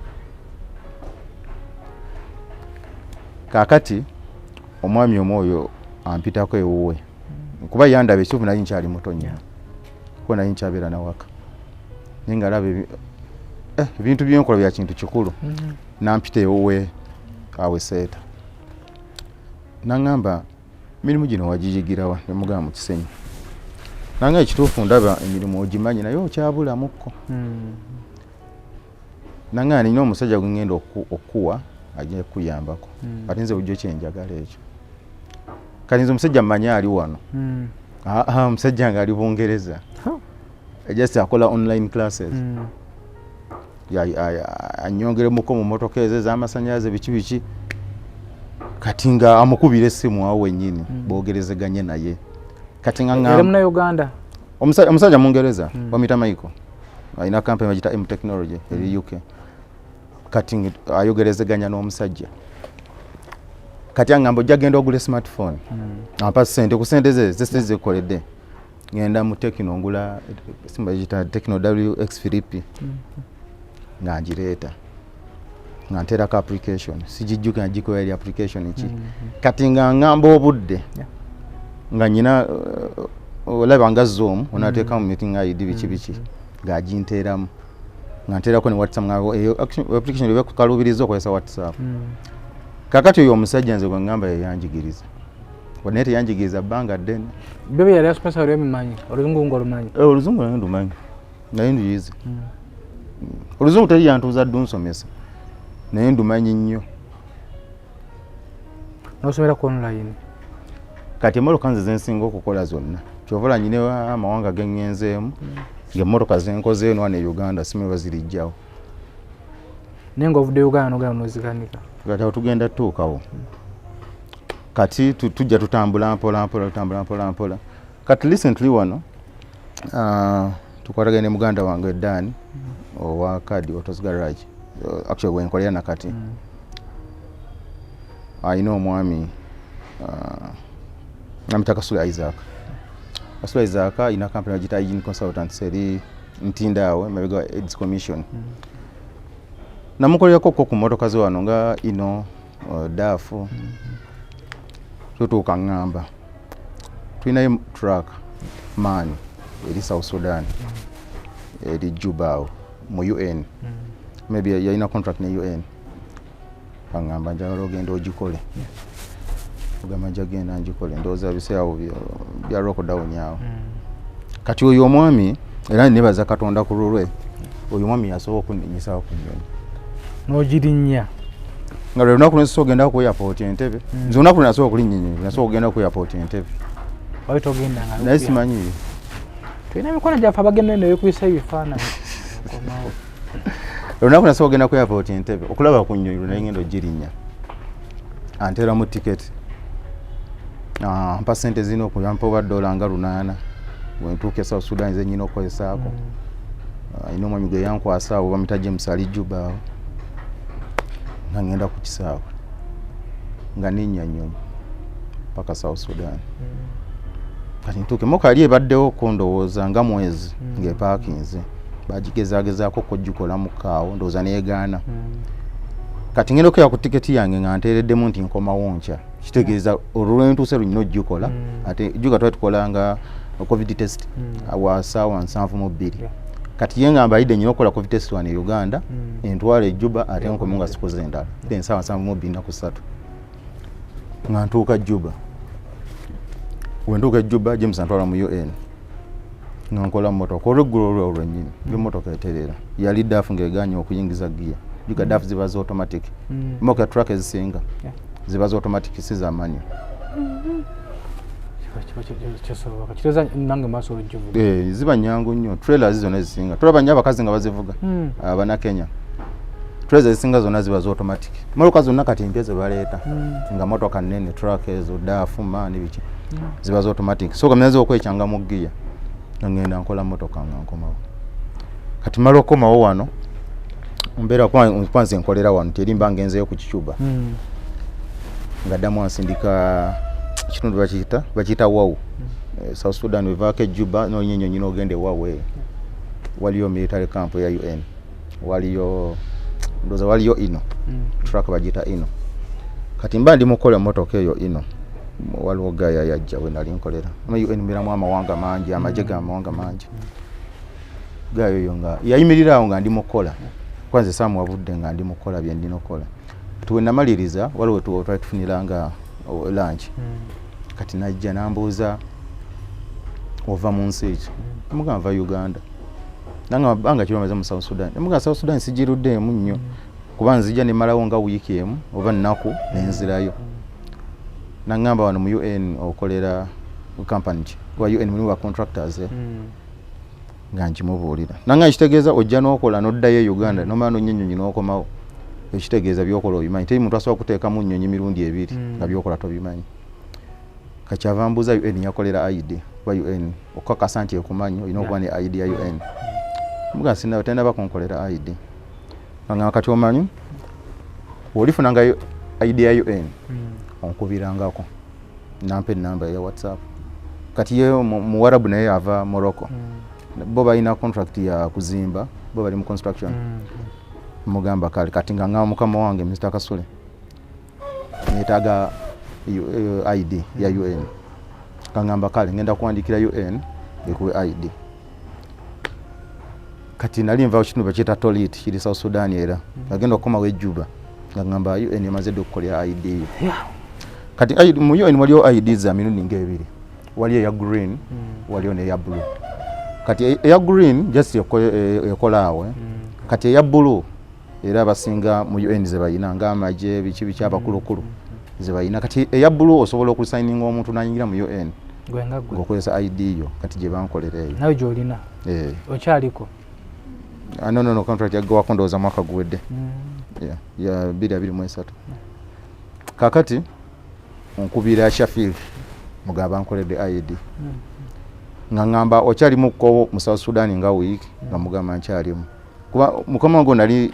Speaker 2: kaakati omwami omwoyo ampitako ewuwe kuba yandaba ekituufu nali nkyali muto nnyo kuba nali nkyabeera nawaka naye nga alaba ebintu byenkola bya kintu kikulu nampita ewuwe awe seeta naŋŋamba emirimu gino wagiyigirawa nemugamba mu Kisenyi nanga ekituufu ndaba emirimu ogimanyi naye okyabulamuko nanga nina omusajja gwe ngenda okuwa ajja kuyambako ate nze bujjo kyenjagala ekyo kati nze omusajja mmanyi ali wano omusajja nga ali Bungereza just akola online classes anyongeremuko mu mmotoka ezo ez'amasannyalaze biki kati nga amukubira essimu awo wennyini boogerezeganye naye kati nga
Speaker 6: Uganda
Speaker 2: omusajja Mungereza wamita Michael alina company bagita M Technology eri UK kati ayogerezeganya n'omusajja kati angamba ojagenda ogula smartphone ampa sente ku sente ze zikoledde ngenda mu Tecno ngula simba bagita Tecno WX Flip nga njireta nga ntera ka application sijijjuka njiko eri application iki kati nga ngamba obudde nga nyina olaba nga Zoom onateeka mu meeting ID bichi nga jinteramu nga nterako ne WhatsApp nga application libe kukalubiriza okozesa WhatsApp kakati oyo omusajja nze gwangamba yanjigiriza wanete yanjigiriza banga ddene
Speaker 6: bebe yali asomesa oli emimanyi oluzungu ng'olumanyi
Speaker 2: oluzungu nange ndumanyi naye nduyize oluzungu teri yantuuza ddu nsomesa naye ndumanyi nnyo
Speaker 6: n'osomera ku online
Speaker 2: kati emmotoka nze zensinga okukola zonna kyovola nyine amawanga gengenzeemu ng'emmotoka zenkoze eno wano e Uganda simanyi bazirijjawo
Speaker 6: naye ng'ovudde Uganda n'ogenda n'ozikanika
Speaker 2: kati awo tugenda tutuukawo kati tujja tutambula mpola kati recently wano tukwatagane ne muganda wange Dani owa Kadi Autos Garage actually wenkolera nakati ayina omwami namita Kasula Isaac ina company bagita Hygiene Consultants eri Ntindaawe mabega AIDS Commission namukolerako ku motoka ze wano nga ino dafu tutuuka ngamba tulinayo truck man eri South Sudan eri Juba mu UN maybe yalina contract ne UN angamba njagala ogenda ogikole ogamba njagenda njikole ndowooza biseerawo bya lockdown yawo kati oyo omwami era nebaza Katonda ku lulwe oyo omwami yasobola okunninyisawo ku nnyonyi
Speaker 6: n'ogirinnya
Speaker 2: nga lwe lunaku lwensobola ogenda ku airport Entebbe nze olunaku lwe nasobola okulinnya nasobola okugenda ku airport Entebbe
Speaker 6: wali togendanga
Speaker 2: naye simanyi
Speaker 6: tulina emikono gyaffe abagenda eno ebikuyisa ebifaananyi
Speaker 2: olunaku nasobola okugenda ku airport Entebbe okulaba ku nnyonyi naye ngenda ogirinnya anteramu tiketi mpa sente zina okuyampa oba $8 nga 8 wentuuka e South Sudan ze nyina okukozesaako ayina omwami gwe yankwasa awo bamita James ali Juba awo nga ngenda ku kisaawe nga ninnya nnyonyi paka South Sudan kati ntuuke moka ali ebaddewo kundowooza nga mwezi ng'epaakinze bagigezagezaako okugikola mu kaawo ndowooza neegaana kati ngenda okuya ku tiketi yange nga nteereddemu nti nkomawo nkya kitegeeza olulwentuuse lunyina ogikola ate juga twali tukolanga covid test awa ssaawa 72 kati ye ngamba ayidde nnyo okukola covid test wano e Uganda entwala e Juba ate nkomu nga sikoze endala ensaawa 72 na 3 nga ntuuka Juba wentuuka e Juba James antwala mu UN nga nkola mmotoka olweggulo olwo lwennyini emmotoka eterera yali daafu ng'eganya okuyingiza giya juga daafu ziba zi automatic moka truck ezisinga ziba zi automatic si za manual ziba nyangu nnyo trailer zizona ezisinga tulaba nnyo abakazi nga bazivuga abana Kenya trailer ezisinga zonna ziba zi automatic motoka zonna kati mpya ze baleeta nga motoka nnene truck ezo daafu maani biki ziba zi automatic so kamenya okwekyanga mu giya ngenda nkola motoka nga nkomawo kati mala okomawo wano mbeera kwanze nkolera wano teri mba ngenzeyo ku Kicuba nga ddamu ansindika kitundu bakiyita WAU South Sudan wevaako Juba nonyinyo nyina ogende WAU waliyo military camp ya UN waliyo ndoza waliyo ino truck bagiyita ino kati mba ndi mukola motoka eyo ino waliwo gaya yajja we nali nkolera UN miramu amawanga mangi amajega amawanga mangi gayo yo nga yayimirira awo nga ndi mukola kwanze samu wabudde nga ndi mukola bye ndino kola tuwe namaliriza waliwo twali tufuniranga lunch kati najja nambuuza ova mu nsi ki mugamba Uganda nanga banga kiromaza mu South Sudan mugamba South Sudan sigiruddemu nnyo kuba nzija ne malawo nga wiiki emu oba nnaku nenzirayo nangamba wano mu UN okolera company wa UN mulimu ba contractors nga nkimubuulira nanga ekitegeeza ojja n'okola n'oddayo e Uganda nomala nonyinyi n'okomawo ekitegeeza byokola obimanyi teri muntu asobola kuteekamu nnyonyi mirundi ebiri nga byokola tobimanyi kakyava mbuuza UN yakolera ID wa UN okakasa nti ekumanyi olina okuba ne ID ya UN muga sinna tenda bakonkolera ID nga kati omanyi olifunanga ID ya UN onkubirangako nampe namba ya WhatsApp kati ye mu Warabu naye ava Morocco bo balina contract ya kuzimba bo bali mu construction mugamba kale kati nga mukama wange Mr. Kasule netaga ID ya UN kangamba kale ngenda kuandikira UN ekuwe ID kati nali nva kino bacheta tolit kiri South Sudan era agenda okoma we Juba ngamba UN yamaze dokukolera ID kati ID mu UN waliyo ID za mirundi ngebiri waliyo ya green waliyo ne ya blue kati ya green just yakolawe kati ya blue era basinga mu UN ze bayina ngamaje bichi abakulukulu ze bayina kati ya blue osobola okusigninga omuntu nanyingira mu UN ngokozesa ID yo kati je bankolereyo
Speaker 6: nawe jolina ochaliko
Speaker 2: no contract ya gwa kondoza mwaka guwedde ya 2023 kakati onkubira Shafil mugaba nkoledde ID ngamba ochali muko mu South Sudan nga week nga mugamba nchalimu kuba mukama ngo nali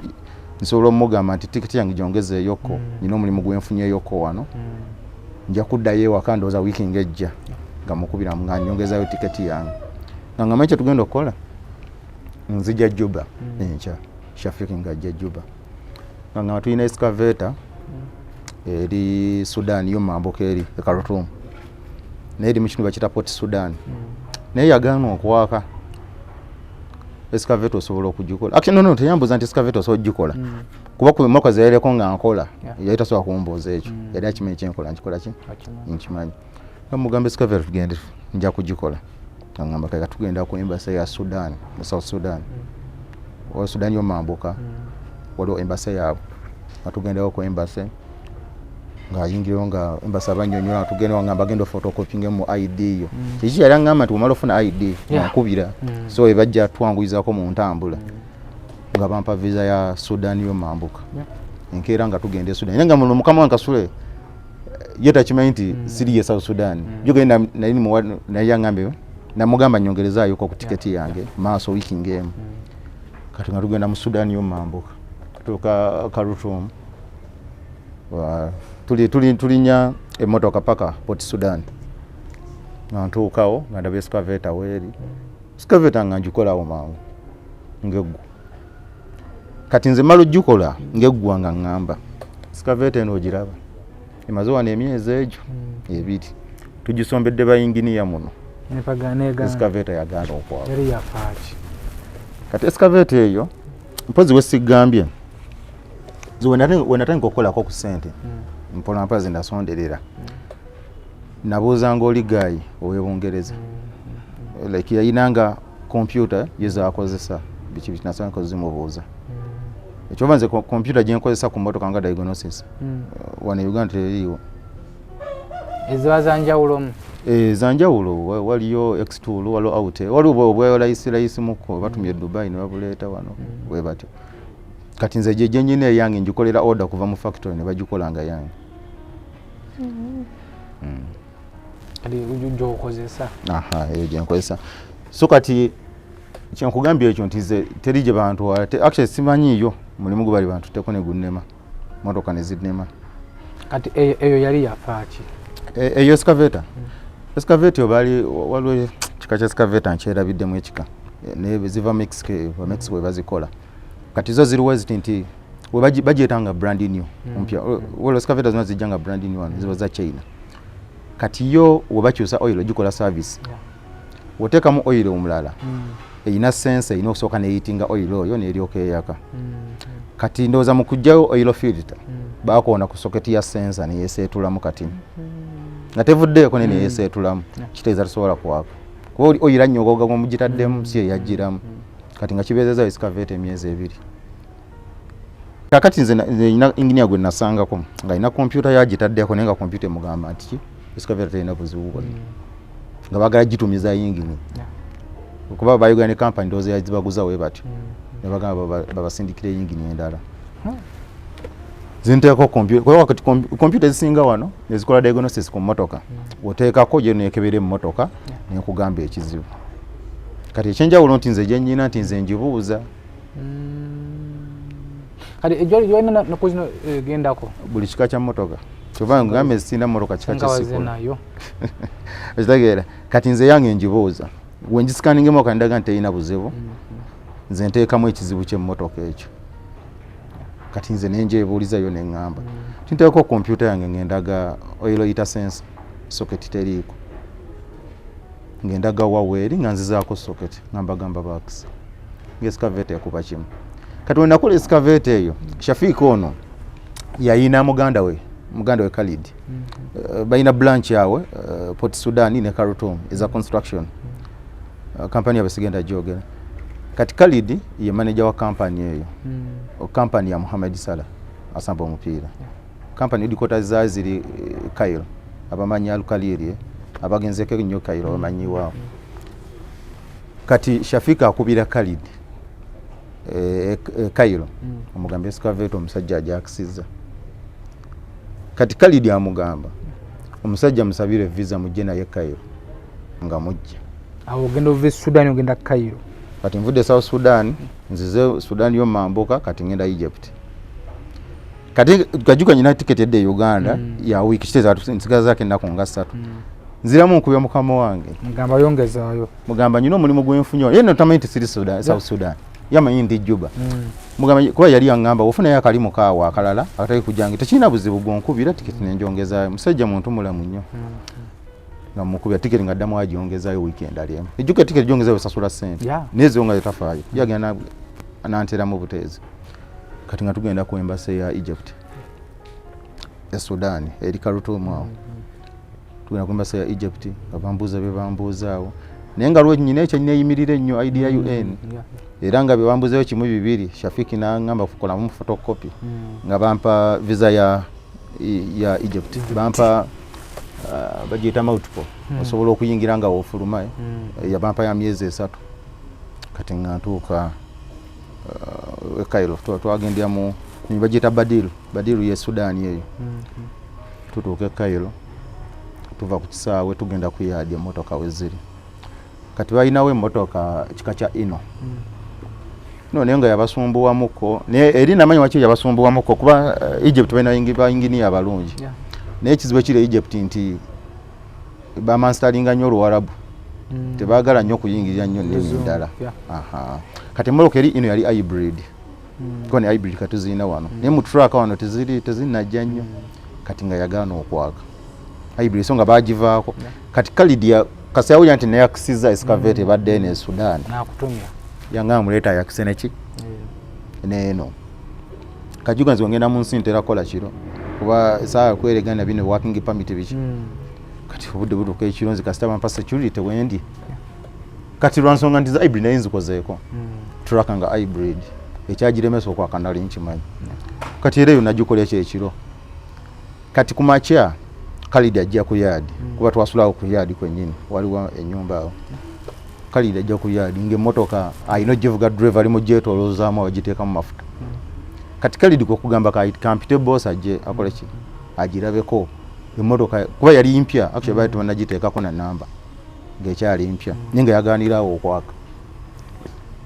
Speaker 2: nsolo mugamba ati ticket yange jongeze yoko nino mulimu gwenfunye yoko wano nja kuddaye wakandoza wiki ngejja nga mukubira mnganyongeza yo ticket yange ngamba echo tugenda okola nzija Juba encha Shafiki ngajja Juba nga tuyina excavator eri Sudan yo mamboka eri e Khartoum nedi mishinu bachita Port Sudan naye yagano okwaka excavator sobola okujikola actually no teyambuza anti excavator so jikola kuba ku moka zaere ko nga nkola yaita so akumboza echo yali akimenye chenkola nkikola ki nkimanyi namugambe excavator tugende nja kujikola ngamba kaya tugenda ku embassy ya Sudan mu South Sudan wa Sudan yo mamboka waliwo embassy yabo atugenda ku embassy nga yingiro nga embassy abanyonyola tugenda ngamba gendo photocopying mu ID yo kiki yali ngamba tumalo funa ID nakubira so ebajja twanguiza ko mu ntambula nga bampa visa ya Sudan yo mamboka enkera nga tugende Sudan nga mu mukama wankasule yeta chimainti siri ya South Sudan jugenda nalini mu na yangambe na mugamba nyongereza yuko ku tiketi yange maaso wiki ngemu kati nga tugenda mu Sudan yo mamboka kutoka Khartoum wa tulinya emotoka paka Port Sudan nantukao nganda excavator weri excavator nganjukola omangu ngegu kati nze malo jukola ngegu nga ngamba excavator eno giraba emazowa nemyezi ejo ebiti tujisombedde bayinginiya muno
Speaker 6: nepaganega
Speaker 2: excavator yaganda okwa
Speaker 6: yali yafachi
Speaker 2: kati excavator eyo mpozi wesigambye wenatanga okukola ko ku sente mpola mpazi ndasonderera nabuuza ng'oli gayi ow'Ebungereza like yayinanga computer yeza akozesa biki bitinasanga kozimubuuza ekyo banze computer gye nkozesa ku motoka nga diagnosis wana Uganda teriiwo
Speaker 6: ezibazanjawulo
Speaker 2: zanjawulo waliyo X-Tool waliyo Aute waliwo obwayo layisi muko batumye Dubai ne babuleeta wano bwe batyo kati nze je nyine yange njikolera order kuva mu factory ne bajikolanga yange
Speaker 6: ali ujujo okozesa
Speaker 2: eyo je nkozesa so kati kyankugambye ekyo ntize terije bantu actually simanyi yo mulimu gubali bantu tekone gunnema motoka ne zidnema
Speaker 6: kati eyo yali yafachi
Speaker 2: eyo excavator excavator obali waliwo kika kya excavator nkyerabidde mu ekika ne ziva Mexico bazikola kati zo ziri wezi nti bajetanga brand new mpya wala excavator zino zijanga brand new one ziba za China kati yo webakyusa oil gikola service woteka mu oil omulala ina sense ino soka ne eatinga oil oyo ne eryoka eyaka kati ndoza mu kujjayo oil filter bakoona ku socket ya sensor ne yesetulamu kati natevudde ko ne yesetulamu kiteza tusobola kwaka ko oil anyogoga mu mugitaddemu si yajiramu kati nga kibezeza excavator emyezi ebiri kakati nze ina engineer gwe nasangako nga ina computer yagitaddeko nenga computer mugamba nti excavator ina buzibu nga bagala gitumiza yingini kuba bayugane company doze yazibaguza we batyo ne bagamba babasindikire yingini endala zinteko computer kwa wakati computer zisinga wano nezikola diagnosis ku motoka oteka ko je nekebere mu motoka ne kugamba ekizibu kati ekyenjawulo nti nze gyennyina nti nze njibuuza
Speaker 6: kati ejoli yona nakuzino gendako
Speaker 2: buli kika kya mmotoka kyova ngambe sina mmotoka kika ky'esiko
Speaker 6: nayo
Speaker 2: ekitegeera kati nze yange njibuuza wenjisikaninga emmotoka ndaga nti terina buzibu nze nteekamu ekizibu ky'emmotoka ekyo kati nze nenjebuulizayo neŋŋamba tinteeko kompyuta yange ngendaga oil heater sensor socket teriiko ngendaga waweeri nga nzizaako socket ngambagamba baks ng'escavate ekuba kimu kati wenakola escavate eyo Shafiq ono yayina muganda we Khalid balina branch yawe Port Sudan ne Khartoum eza construction company yabesigenda jogera kati Khalid ye manager wa company eyo company ya Muhammad Salah asamba omupiira company edikota zaziri Cairo abamanyi alukaliri abagenzeke nnyo Cairo bamanyi wao kati Shafiq akubira Khalid Cairo omugambe escavator omusajja ajakisiza kati Khalid amugamba omusajja musabire visa mujje naye Cairo nga mujje
Speaker 6: awo ogenda ove Sudan ogenda Cairo
Speaker 2: kati nvudde South Sudan nzize Sudan yo mambuka kati ngenda Egypt kati kajuka nyina ticket edde Uganda ya wiki kiteza nsigaza zake nako nga 3 nziramu nkubya mukama wange
Speaker 6: mugamba yongezayo
Speaker 2: mugamba nyino mulimu gwenfunyo yeno tamanyi siri Sudan South Sudan yamanyi ndi Juba mugamba kuba yali yangamba ofuna yakalimu kaawa akalala akataki kujange tekina buzibu gonkubira ticket nenjongeza musajja muntu mulamu nnyo namukubya ticket ngaddamu ajiongezaayo weekend aliyemu ejuka ticket jongezayo sasula sente nezi onga yatafaayo yagenda anantera mu butezi kati nga tugenda ku embassy ya Egypt ya Sudan eri Khartoum awo tugenda ku embassy ya Egypt abambuza bebambuzaawo naye nga lwe nyine ekyo neyimirire nnyo ID ya UN era nga bebambuzeeyo kimu bibiri Shafiq n'angamba kukola mu photocopy nga bampa visa ya Egypt bampa bajita multiple osobola okuyingira nga ofuluma yabampa ya myezi 3 kati nga ntuuka Cairo twagendera mu bajita Badiru ye Sudan eyo tutuuka Cairo tuva ku kisaawe tugenda ku yard emmotoka weziri kati balinawo emmotoka kika kya ino none nga yabasumbuwamuko ne eri namanyi waki yabasumbuwamuko kuba Egypt balina inginiya abalungi naye ekizibu ekiri Egypt nti bamanstalinga nnyo Oluwarabu tebaagala nnyo okuyingirira nnyo n'emidala kati emmotoka eri ino yali hybrid kuba ne hybrid kati zirina wano naye mu truck wano tezinajja nnyo kati nga yagaana okwaka hybrid so nga baagivaako kati Khalid kasiyawulira nti naye akisiza escavate ebadde eno e Sudan yangamba muleeta yakise neki neeno kajuga nze ngenda mu nsi ntera kola kiro kuba saa kweregana bino working permit biki kati obudde butuuka ekiro nzi kasita bampa security tewendi kati lwansonga nti za hybrid naye nzikozeeko truck nga hybrid ekyagiremesa okwakanali nkimanyi kati era eyo nagikola ekyo kati ku makya Khalid ajja ku yadi kuba twasulawo ku yadi kwennyini waliwo ennyumba awo Khalid ajja ku yadi ng'emmotoka ayina givuga driver ali mu gyetolozaamu agiteekamu mafuta kati Khalid kugamba kampite boss ajje akole ki agirabeko emmotoka kuba yali mpya actually bali tubanagiteekako na namba ng'ekyali mpya ninga yagaanirawo okwaka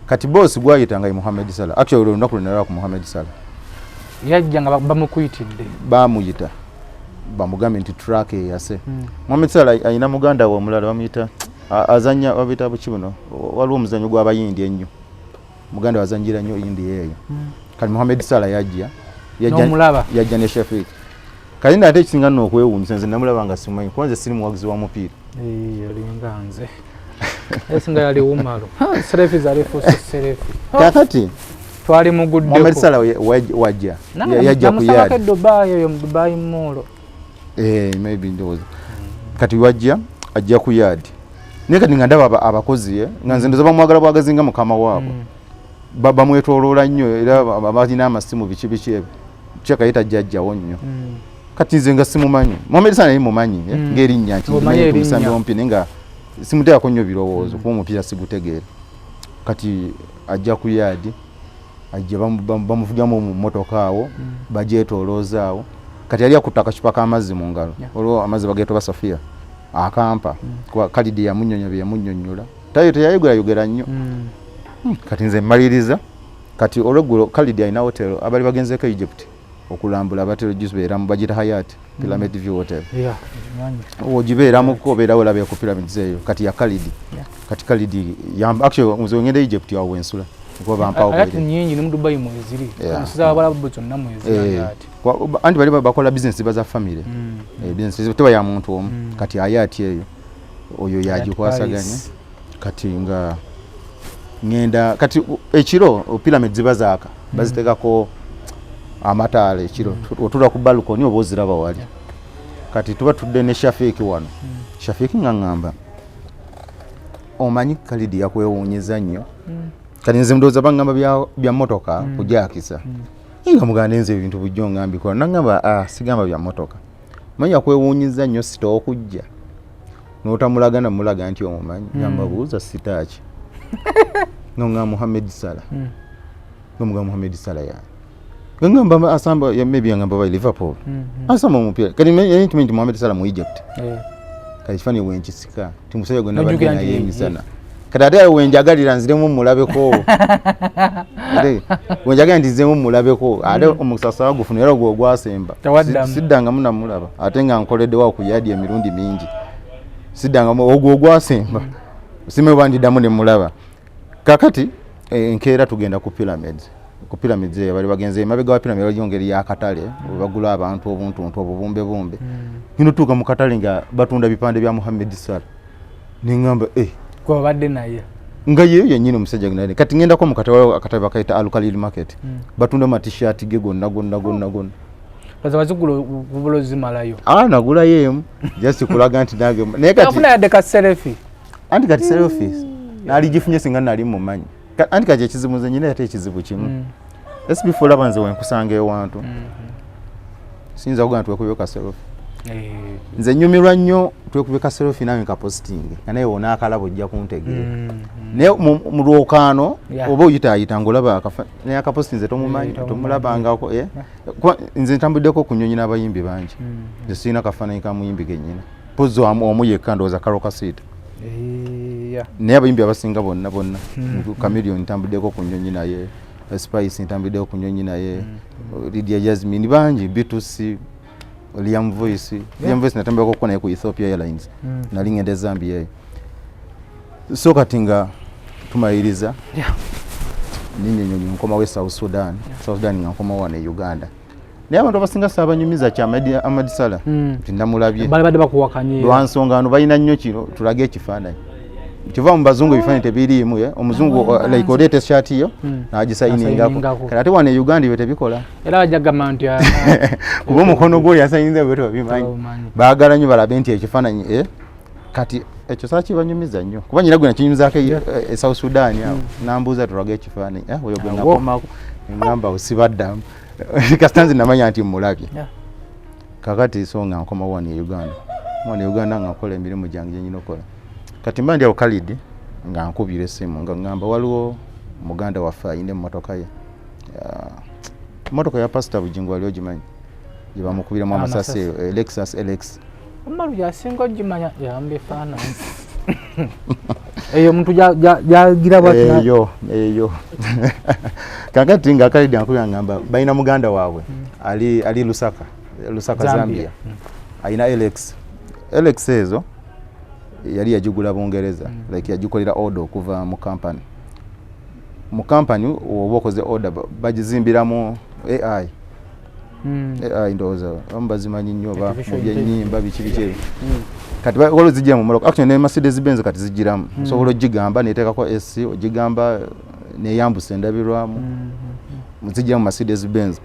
Speaker 2: kati boss gwayitanga Muhammad Salah actually olunaku lunalwa ku Muhammad Salah
Speaker 6: yajja nga bamukuyitidde
Speaker 2: bamuyita bamugambe nti truck eyase Muhammad Salah ayina muganda we omulala bamuyita azanya babita bukibuno waliwo omuzanyo gw'abayindi ennyo muganda wazanjira nnyo yindi eyo kali Muhammad Salah yajja ne Shafiq kali nate ekisinga nno okwewuunyisa nze namulaba nga simanyi kuba nze siri muwagizi wa mupiira
Speaker 6: yalinga nze esinga yali wumalo serefi zalifu serefi
Speaker 2: kakati
Speaker 6: twali muguddeko
Speaker 2: Muhammad Salah wajja yajja ku yadi
Speaker 6: Dubai eyo mu Dubai mall
Speaker 2: maybe ndowooza kati wajja ajja ku yadi naye kati nga ndaba abakozi nga nze ndoza bamwagala bwagazinga mukama waabwe bamwetoloola nnyo era balina amasimu biki ebyo kyekayita jjajjawo nnyo kati nze nga simumanyi Muhammad Salah naye mumanyi ng'erinnya nti musambi omupira naye nga simuteekako nnyo birowoozo kuba omupiira sigutegeera kati ajja ku yadi ajja bamuvugamu mu mmotoka awo bagyetolooza awo kati yali akutta akacupa k'amazzi mu ngalo olwo amazzi bageetoba Safia akampa kuba Khalid yamunnyonnyola tayo teyayogera nnyo. Kati nze mmaliriza kati olweggulo Khalid alina hotel abali bagenzeko Egypt okulambula abatero gibeeramu bagita Hayat Pyramid View Hotel. Ogibeeramu ko obeerawo olabe ku pyramids eyo kati ya Khalid. Kati Khalid actually nze ngenda Egypt yawo ensula kuba bampawo
Speaker 6: Hayat nyingi ni mu Dubai mweziri nsiza abala butso na mweziri Hayat
Speaker 2: andi bali bakola business baza family business teba ya muntu omu kati Hayat eyo oyo yagikwasaganya kati nga ngenda kati ekiro pyramids zibazaaka bazitegako amataala ekiro otula ku balcony oba oziraba wali kati tuba tudde ne Shafiki wano Shafiki ngangamba omanyi Khalid yakwewuunyeza nnyo kati nze ndowooza bangamba bya motoka kujakisa nga muganda nze ebintu bujjo ngambikola nangamba sigamba bya motoka manyi yakwewuunyeza nnyo sita okujja n'otamulaga namulaga nti omumanyi ngamba buuza sitaaki nonga Muhammad Salah nomuga Muhammad Salah ya ngamba asamba ya maybe ngamba ba Liverpool asamba mupira kali menye Muhammad Salah mu Egypt kali fani wenchisika timusaye gonna bagenda yemi sana kadade wenjagalira nziremu mulabeko ade wenjagalira ndizemu mulabeko ade omusasa wagufunira gwo gwasemba siddanga muna mulaba atenga nkoledde wa kuyadi emirundi mingi siddanga ogwo gwasemba sime bandida mune mulaba kakati enkeera tugenda ku pyramids bali bagenze mabega wa pyramid bagiyongeri ya katale bagula abantu obuntu obubumbe hino tuka mu katale nga batunda bipande bya Muhammad Salah ningamba
Speaker 6: kwa badde naye
Speaker 2: nga yeyo nyine omusajja gnane kati ngenda ko mu katale bakaita Al-Khalil market batunda ma t-shirt ge gonna
Speaker 6: baza bazigulo bubulozi malayo
Speaker 2: nagula yemu just kulaga nti nage naye kati
Speaker 6: afuna yadde ka selfie
Speaker 2: anti kati selfies nali gifunye singa nali mumanyi anti kaje kizibu nze nyine ate ekizibu kimu before abanze wenkusanga ewantu sinza kuga twekubyoka selfie nze nyumirwa nnyo twekubyoka selfie nawe nka posting naye wona akalabo ojja kuntegera naye mu lwokaano oba oyita ngolaba akafa naye akaposting nze tomumanyi tomulabangako nze ntambuddeko ku nnyonyi n'abayimbi bangi nze sirina kafaananyi ka muyimbi gennyina pozi omu yekka ndowooza Karoka Seed naye abayimbi abasinga bonna Chameleone ntambuddeko ku nnyonyi naye Spice ntambuddeko ku nnyonyi naye Lydia Jasmine bangi B2C Liam Voice natambuddeko ko naye ku Ethiopia Airlines nali ngende Zambia so kati nga tumayiriza ninye nyonyi nkoma we South Sudan nga nkoma wane Uganda naye abantu abasinga sabanyumiza kya Ahmad Salah tindamulabye
Speaker 6: bali bakuwakanye
Speaker 2: lwansonga ano balina nnyo kino tulage ekifaananyi kiva mu bazungu ebifaananyi tebiriimu omuzungu like odete shati yo nagisayiningako kati ate wane Uganda ibyo tebikola
Speaker 6: era bajagamba nti
Speaker 2: kuba omukono gwo yasayinze bwe babimanyi baagala nnyo balabe nti ekifaananyi kati ekyo sakibanyumiza nnyo kuba nyina gwe nakinyumizaako South Sudan nambuuza tulage ekifaananyi oyo gwe nakomako ngamba osibaddamu kastanzi namanya nti mulabye kakati songa nkoma wane Uganda nga nkola emirimu gyange gye nyina okola kati mbandi awo Khalid nga nkubira essimu nga ngamba waliwo muganda waffe ayina emmotoka ye emmotoka ya Pastor Bujingo wali ogimanyi gye bamukubiramu amasasi Lexus LX
Speaker 6: amalu yasinga ogimanya yambe faananyi eyo muntu jagira bwati
Speaker 2: eyo kakati nga Khalid ankubira ngamba balina muganda waabwe ali Lusaka Zambia ayina LX ezo yali yajugula Bungereza like yajukolera order okuva mu company oba okoze order bagizimbiramu AI ndowooza bamubazimanyi nnyo mubyenyimba biki kati bakola zijira mu Morocco actually ne Mercedes Benz kati zijiramu sobola ogigamba neteekako SC ogigamba neyambusa endabirwamu zijira mu Mercedes Benz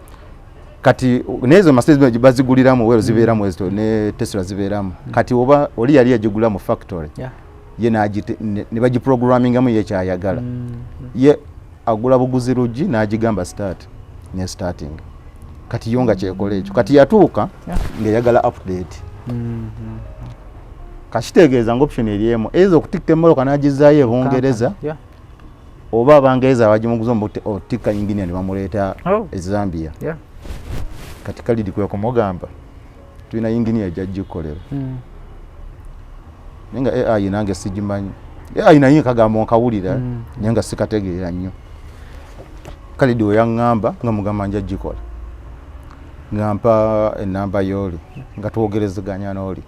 Speaker 2: kati nezo Mercedes Benz baziguliramu wero zibeeramu ezo ne Tesla zibeeramu kati oba oli yali yajigula mu factory ye najite ne bagiprogrammingamu ye kyayagala ye agula buguzi rugi najigamba start ne starting kati yonga kyekole ekyo kati yatuuka ngeyagala update kashitegeeza ngo option eriyemo ezo okutikka emmoloka n'agizaayo e Bungereza oba Abangereza abagimuguza otikka yingine ne bamuleeta e Zambia kati Khalid kwekomogamba tulina yingine yajja gikolera nenga AI nange sigimanyi ayina yin kagambo nkawulira nyenga sikategeera nnyo Khalid oyangamba nga mugamba nja gikola ngampa enamba yoli nga twogerezeganya n'oli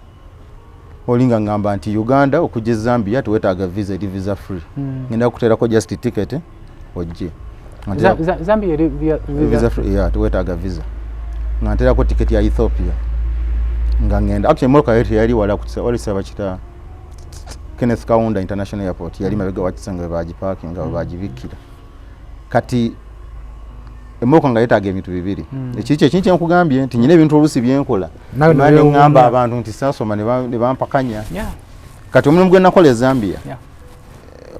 Speaker 2: olinga ngamba nti Uganda okujja Zambia tuwetaaga visa eri visa free ngenda kuterako just ticket ojje
Speaker 6: Zambia eri
Speaker 2: visa free ya tuwetaaga visa nganterako ticket ya Ethiopia nga ngenda actually moka yetu yali wala kutisa wali saba kita Kenneth Kaunda International Airport yali mabega wakisanga baji parking nga baji bikira kati emoka nga yetaaga ebintu bibiri ekiche kinche nkugambye nti nyine ebintu olusi byenkola mane ngamba abantu nti sasoma ne bampakanya kati omuntu gwe nakola Zambia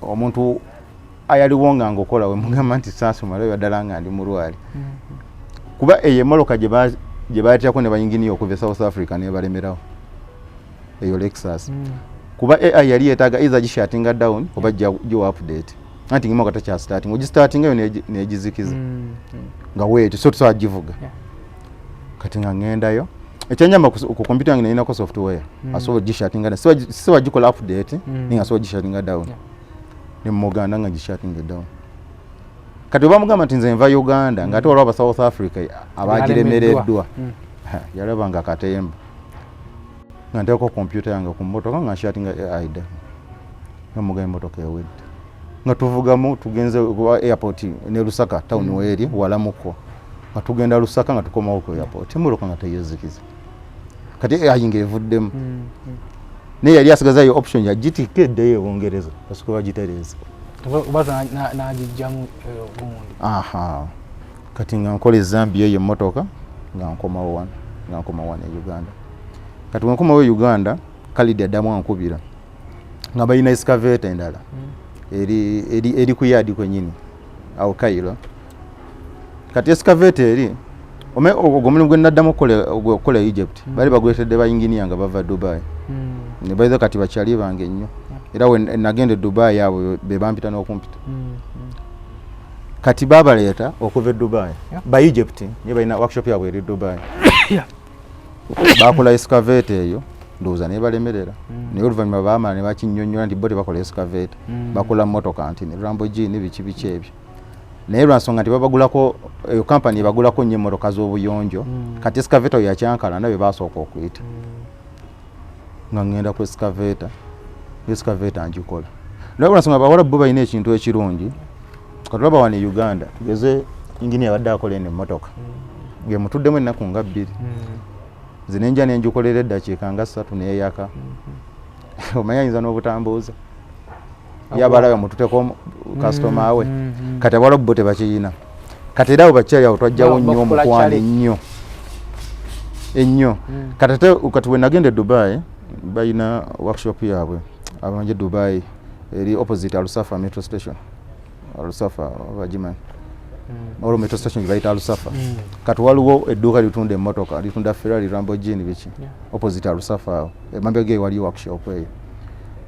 Speaker 2: omuntu ayali wonga ngokola we mugamba nti sasoma leo yadalanga ndi mulwali kuba eyemoloka je batyako ne bayinginiyo okuva South Africa ne balemerawo eyo Lexus kuba AI yali yetaaga either gishatinga down oba jo update anti ngimo kata cha starting oji starting yo ne jizikiza nga wait so tsa jivuga kati nga ngendayo ekyanyamba ku computer yange ina ko software aso gishatinga so wajikola update ninga so gishatinga down ne muganda nga gishatinga down kati bamugamba nti nze nva Uganda ngati olwa South Africa abagiremereddwa yalabanga katemba ngandeko computer yange ku motoka nga shatinga AI da ngamuga motoka yawedde nga tuvugamu tugenze ku airport ne Lusaka town weri walamuko nga tugenda Lusaka nga tukoma uko airport muloka nga tayezikiza kati ayinge evuddemu ne yali asigaza yo option ya GTK de Bungereza basikuba gitereza
Speaker 6: obaza na ajijjamu obundi
Speaker 2: aha kati nga nkole Zambia ye motoka nga nkoma wana Uganda kati nkoma we Uganda Khalid adamu ankubira nga bayina excavator endala eri kuyadi kwenyini au Cairo kati excavator eri ogomulimu gwe naddamu kola Egypt bali bagwetedde bayingini nga bava Dubai ne bayza kati bachali bange nnyo era we nagende Dubai yabo be bampita n'okumpita kati baba leta okuva Dubai ba Egypt ne bayina workshop yabo eri Dubai bakola excavator eyo ndoza ne balemerera ne oluvanyuma baama ne bakinyonnyola ndi bote bakola excavator bakola motoka nti ne Lamborghini bichi ebyo naye lwansonga nti babagulako eyo company bagulako nnyo motoka z'obuyonjo kati excavator ya kyankala nabe basooka okuyita nga ngenda ku excavator njikola naye lwansonga bawala bo bayina ekintu ekirungi katulaba wano e Uganda tugeze ingini yabadde akola eno emmotoka nge mutuddemu ennaku nga 2 zinenja nenjukolera eddakiika nga 3 neyaka omanya ayinza n'obutambuuza yabalayo mututeko customer we kati abala bo tebakiyina kati era bakyali awo twajjawo nnyo omukwana ennyo kati we nagende Dubai bayina workshop yaabwe abanje Dubai eri opposite Al-Safa metro station Al-Safa wajiman oro metro station bayita Al-Safa kati waliwo edduuka litunda emmotoka litunda Ferrari Lamborghini biki opposite Al-Safa mambege wali workshop eyo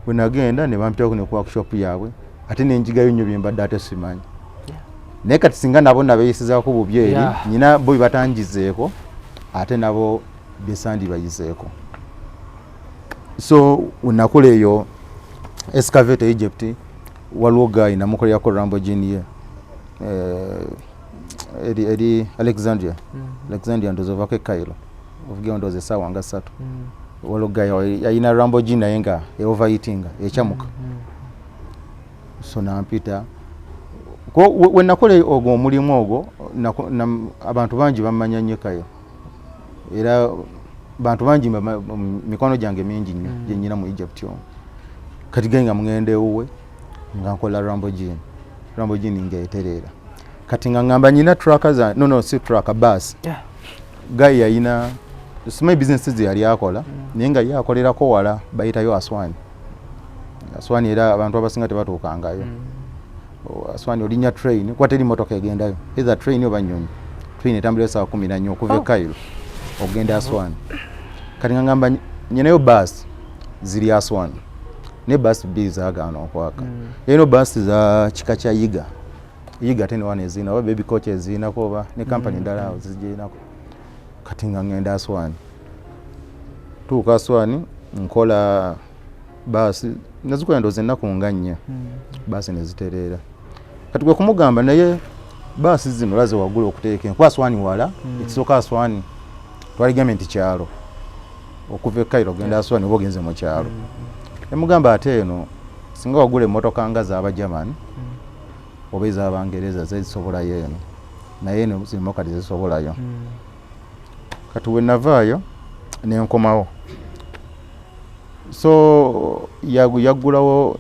Speaker 2: we nagenda ne bampitako ne ku workshop yaabwe ate nenjigayo nnyo byembadde ate simanyi naye kati singa nabo nabeyisizaako bubi eri nyina bo batangizeeko ate nabo besandi bayizeeko so unakola eyo excavator Egypt waliwo guy namukolerako Lamborghini ye eri Alexandria ndozovako Cairo ovuge ndoze essaawa nga 3 waliwo guy yayina Lamborghini naye nga overheating ekyamuka so nampita we nakola ogwo omulimu ogwo abantu bangi bamanya nnyo Cairo era bantu bangi mikono gyange mingi nnyo gye nnyina mu Egypt omwo kati genga mugende uwe nga nkola Lamborghini ngeeterera kati nga ngamba nyina trucker za si trucker bus guy yayina small businesses yali akola naye nga yakolerako wala bayitayo Aswani era abantu abasinga tebatuukangayo Aswani olinya train kwateri motoka egendayo either train oba nnyonyi train etambula saa 14 okuva Cairo ogenda Aswani kati nga ngamba nyinayo bus ziri Aswani ne bus bizagana okwaka eno bus za kika kya yiga tene wane zina oba baby coach zina koba ne company ndala zijinako kati nga ngenda Aswani tuuka Aswani nkola basi nazikola ndoze ennaku nga nnya basi ne zitereera kati gwe kumugamba naye basi zino laze wagula okuteeka enkwa Aswani wala ekisooka Aswani twaligambye nti kyalo okuva e Cairo genda Aswani oba ogenze mu kyalo emugamba ate eno singa wagula emmotoka nga z'aba German oba ez'Abangereza zezisobolayo eno naye eno zirimo kati zisobolayo kati we navaayo nenkomawo so yaggulawo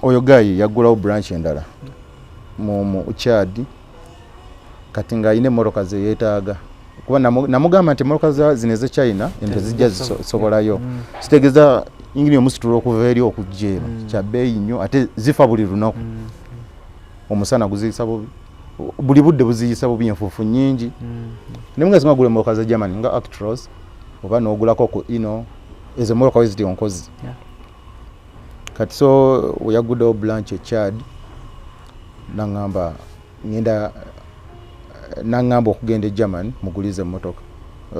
Speaker 2: oyo gayi yaggulawo branch endala mu Chad kati ng'alina emmotoka ze yeetaaga kuba namugamba nti emmotoka zino ez'e China ento zijja zisobolayo kitegeeza ingini omusitula okuva eri okujja eno kya bbeeyi nnyo ate zifa buli lunaku omusana guziyisa bubi buli budde buziyisa bubi enfuufu nnyingi nemugazi magula emmotoka za Germany nga Actros oba n'ogulako ku ezo emmotoka we ziti onkozi kati so weyaguddewo branch e Chad nangamba okugenda e German mugulize emmotoka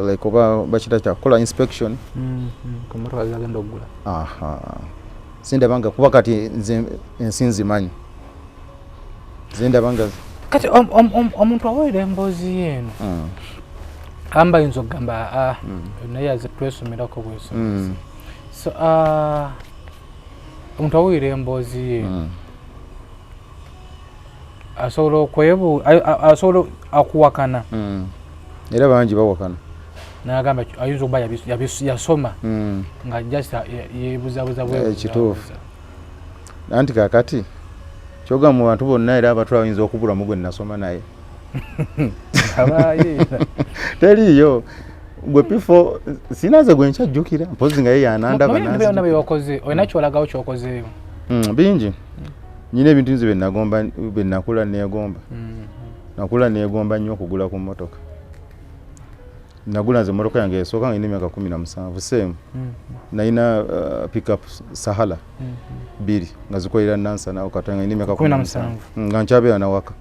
Speaker 2: like oba bakita kyakukola inspection
Speaker 6: ku mmotoka zagenda okugula
Speaker 2: sindabanga kuba kati nze ensi nzimanyi zindabanga
Speaker 6: kati omuntu aweera emboozi yeeno amba yinza okugamba naye aze twesomerako bwesomesa so omuntu aweera emboozi yeeno asobola okuwakana
Speaker 2: era bangi bawakana
Speaker 6: nagamba ayinza okuba yasoma nga just yebuzabuza
Speaker 2: ekituufu anti kakati kyoga mu bantu bonna era abatula bayinza okubulamu gwe nasoma naye teriyo gwe pifo sinaze gwe nkyajjukira mpozi nga ye yananda
Speaker 6: banabyonna byewakoze olina kyolagawo kyokozeewo
Speaker 2: bingi nyina ebintu nze nakula neegomba nnyo okugula ku mmotoka nagula nze emmotoka yange esooka nga ina emyaka 17 same nalina pickup Sahala 2 nga zikolera nansana okatanga ina emyaka 17 nga nkyabeera nawaka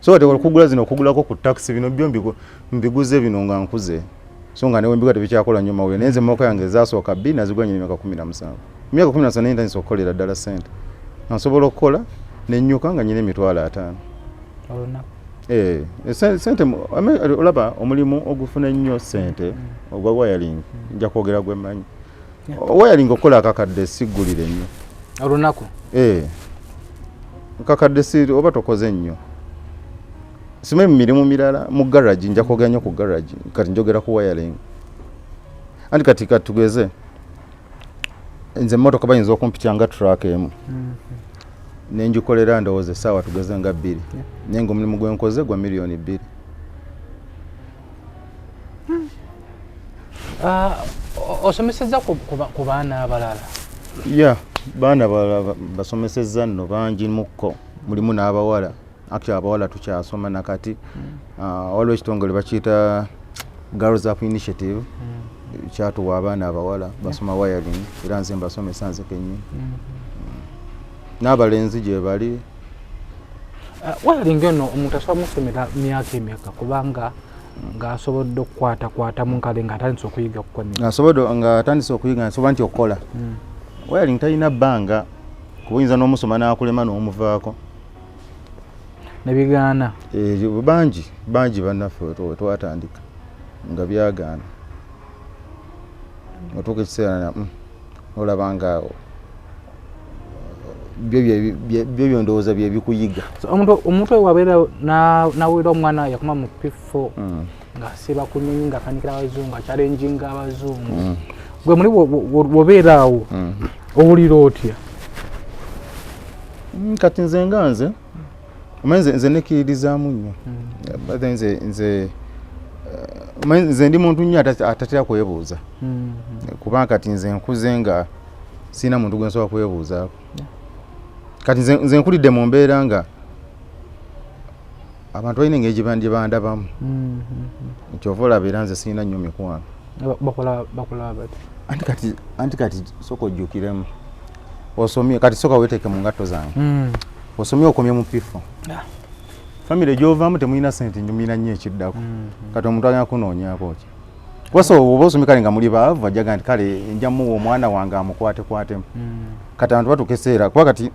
Speaker 2: so ate okugula zino okugulako ku taxi bino byo mbiguze bino nga nkuze so nga newe mbigwa tebikyakola nnyo mawe nenze emmotoka yange ezasooka 2 nazigula nnyo emyaka 17 emyaka 17 nayinza nsobola okukolera ddala sente nsobola okukola nennyuka nga nyina emitwalo 5 sente olaba omulimu ogufuna ennyo sente ogwa wiring nja kwogera gwe mmanyi wiring okukola akakadde siggulire nnyo
Speaker 6: olunaku
Speaker 2: akakadde si oba tokoze nnyo simanyi mu mirimu mirala mu garage nja kwogera nnyo ku garage kati njogera ku wiring anti kati tugeze nze emmotoka bayinza okumpitya nga truck emu nenjikolera ndowooza essaawa tugeze nga 2 naye ng'omulimu gwe nkoze gwa $2 million.
Speaker 6: Osomesezza ku baana abalala?
Speaker 2: Baana balala basomesezza nno bangi mukko mulimu n'abawala actually abawala tukyasoma nakati waliwo ekitongole bakiyita Girls Up Initiative kyatuwa abaana abawala basoma wiring era nze mbasomesa nze kennyini n'abalenzi gye bali
Speaker 6: wiring eno omuntu asobola musomera myaka emeka kubanga ng'asobodde okukwatakwata mu nkale ng'atandise okuyiga
Speaker 2: ng'atandise okuyiga nsobola nti okukola wiring talina bbanga kuba oyinza n'omusoma n'akulema n'omuvaako
Speaker 6: nebigaana
Speaker 2: bangi bannaffe wetwatandika nga byagaana otuuka ekiseera olaba nga byo ndowooza bye bikuyiga
Speaker 6: omuntu oyo wabeera nawera omwana yakoma mu P4 ng'asiba ku nnyonyi ng'akanikira abazungu akyalenjinga abazungu gwe muli wobeera awo owulira otya?
Speaker 2: Kati nze nga nze nze nekkiririzaamu nnyo nze ndi muntu nnyo atatera kwebuuza kubanga kati nze nkuze nga sina muntu gwe nsobola kwebuuzaako kati nze nkulidde mu mbeera nga abantu balina engeri gye bandabamu kyova olaba era nze sirina nnyo mikwano
Speaker 6: bakola bati
Speaker 2: anti kati sooka ojjukiremu osomye kati sooka weeteeke mu ngatto zange osomye okomye mu pifo famire gy'ovaamu temulina sente nyumira nnyo ekiddako kati omuntu agenda kunoonyaako ki Waso oboso mikali nga muli baavu ajaga nti kale njamu omwana wange amukwate kati abantu batukeseera kwa kati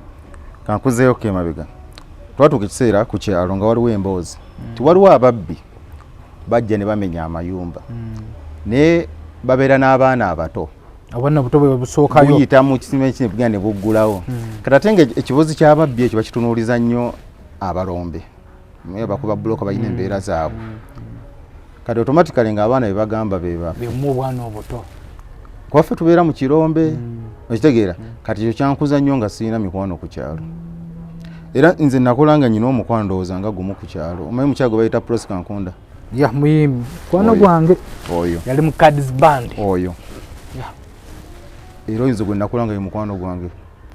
Speaker 2: kankuzeyo kemabega twatukiseera ku kyalo nga waliwo emboozi tiwaliwo ababbi bajja ne bamenya amayumba ne babeera n'abaana abato
Speaker 6: abana buto busookayo
Speaker 2: buyita mu kisime kinebugenda ne buggulawo kati ate nga ekibuzi ky'ababbi ekyo bakitunuuliza nnyo abalombe naye bakuba buloka balina embeera zaabwe kati automatically nga abaana bebagamba beba
Speaker 6: mu bwana obuto
Speaker 2: kwaffe tubeera mu kirombe okitegeera kati ekyo kyankuza nnyo nga sirina mikwano ku kyalo era nze nakolanga nyina omukwano ndowooza nga gumu ku kyalo omanyi mukyago bayita Prosy Kankunda
Speaker 6: ya muyimbi mukwano gwange
Speaker 2: oyo
Speaker 6: yali mu Cadiz Band
Speaker 2: oyo era oyinza gwe nakolanga ye mukwano gwange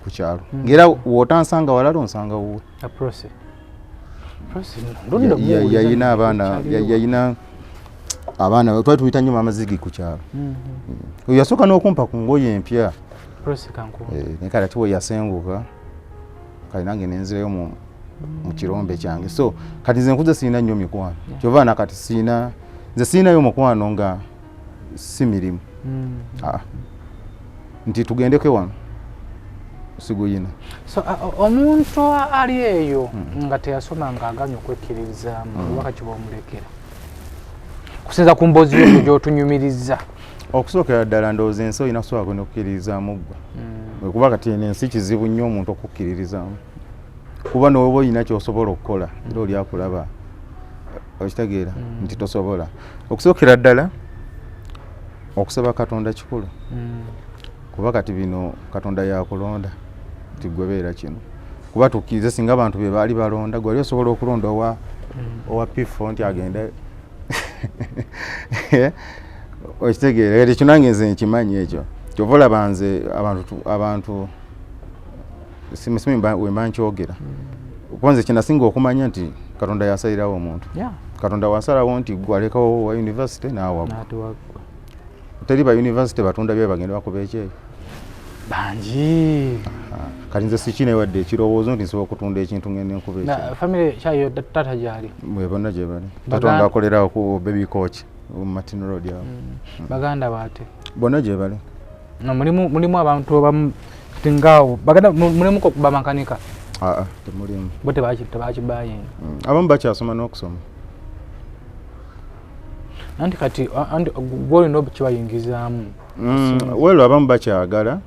Speaker 2: ku kyalo ng'era wootansanga walala onsanga wuwe yayina abaana twali tuyita nnyo amazigi ku kyalo oyo yasooka n'okumpa ku ngoye empya naye kati ati we yasenguka kali nange nenzirayo mu kirombe kyange so kati nze nkuze sirina nnyo mikwano kyova nakati nze sirinayo mukwano nga si mirimu nti tugendeko wano siguyina
Speaker 6: so omuntu ali eyo nga teyasoma nga aganya okwekkiririzaamu wakati bwomulekera kusinza ku mboozi yo gy'otunyumiriza
Speaker 2: okusookera ddala ndowooza ensi olina kusobola n'okukkiririzaamu ggwe kuba kati ensi kizibu nnyo omuntu okukkiririzaamu kuba n'oba olina ky'osobola okukola era oli akulaba okitegeera nti tosobola okusookera ddala okusaba Katonda kikulu kuba kati bino Katonda yakulonda nti gwe beera kino kuba tukkirize singa abantu be baali balonda gwali osobola okulonda owa pifo nti agende okitegeera era ekyo nange nze nkimanyi ekyo kyova olaba nze abantu simisimi wemba nkyogera kuba nze kyenasinga okumanya nti Katonda yasalirawo omuntu Katonda wasalawo nti gwalekawo wa university naawagwa teri ba university batunda bye bagenda bakuba ekyeyo
Speaker 6: bangi
Speaker 2: kati nze sikine wadde ekirowoozo nti nsobola okutunda ekintu ngende nkuba ekyeyo
Speaker 6: family kyayo tata gyali
Speaker 2: bonna gye bali Katonda akolerawo ku baby coach Martin Road yawo
Speaker 6: baganda baate
Speaker 2: bonna gye bali
Speaker 6: mulimu abantu abamu kati ngaawo baganda mulimu bamakanika
Speaker 2: temulimu
Speaker 6: bo tebakibayinga
Speaker 2: abamu bakyasoma n'okusoma
Speaker 6: anti kati gwolina kibayingizaamu
Speaker 2: welo abamu bakyagala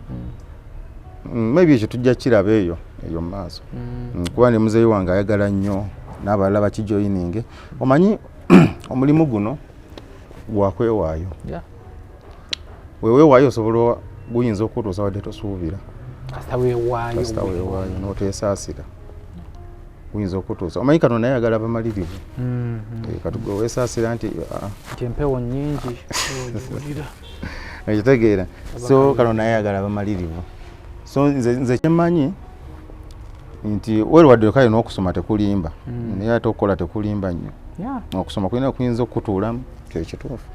Speaker 2: maybe ekyo tujja kiraba eyo mu maaso kuba ne muzeeyi wange ayagala nnyo n'abalala bakijoyininge omanyi omulimu guno gwakwewaayo weweewaayo osobola guyinza okutuusa wadde tosuubira
Speaker 6: kasita weewaayo
Speaker 2: n'oteesaasira guyinza okutuusa omanyi Katonda naye ayagala abamalirivu kati gwe weesaasira nti
Speaker 6: empewo nnyingi
Speaker 2: ekitegeera so Katonda naye ayagala abamalirivu so nze kyemmanyi nti weerwadde kale n'okusoma tekulimba naye ate okukola tekulimba nnyo okusoma kulina kuyinza okutuulamu kyekituufu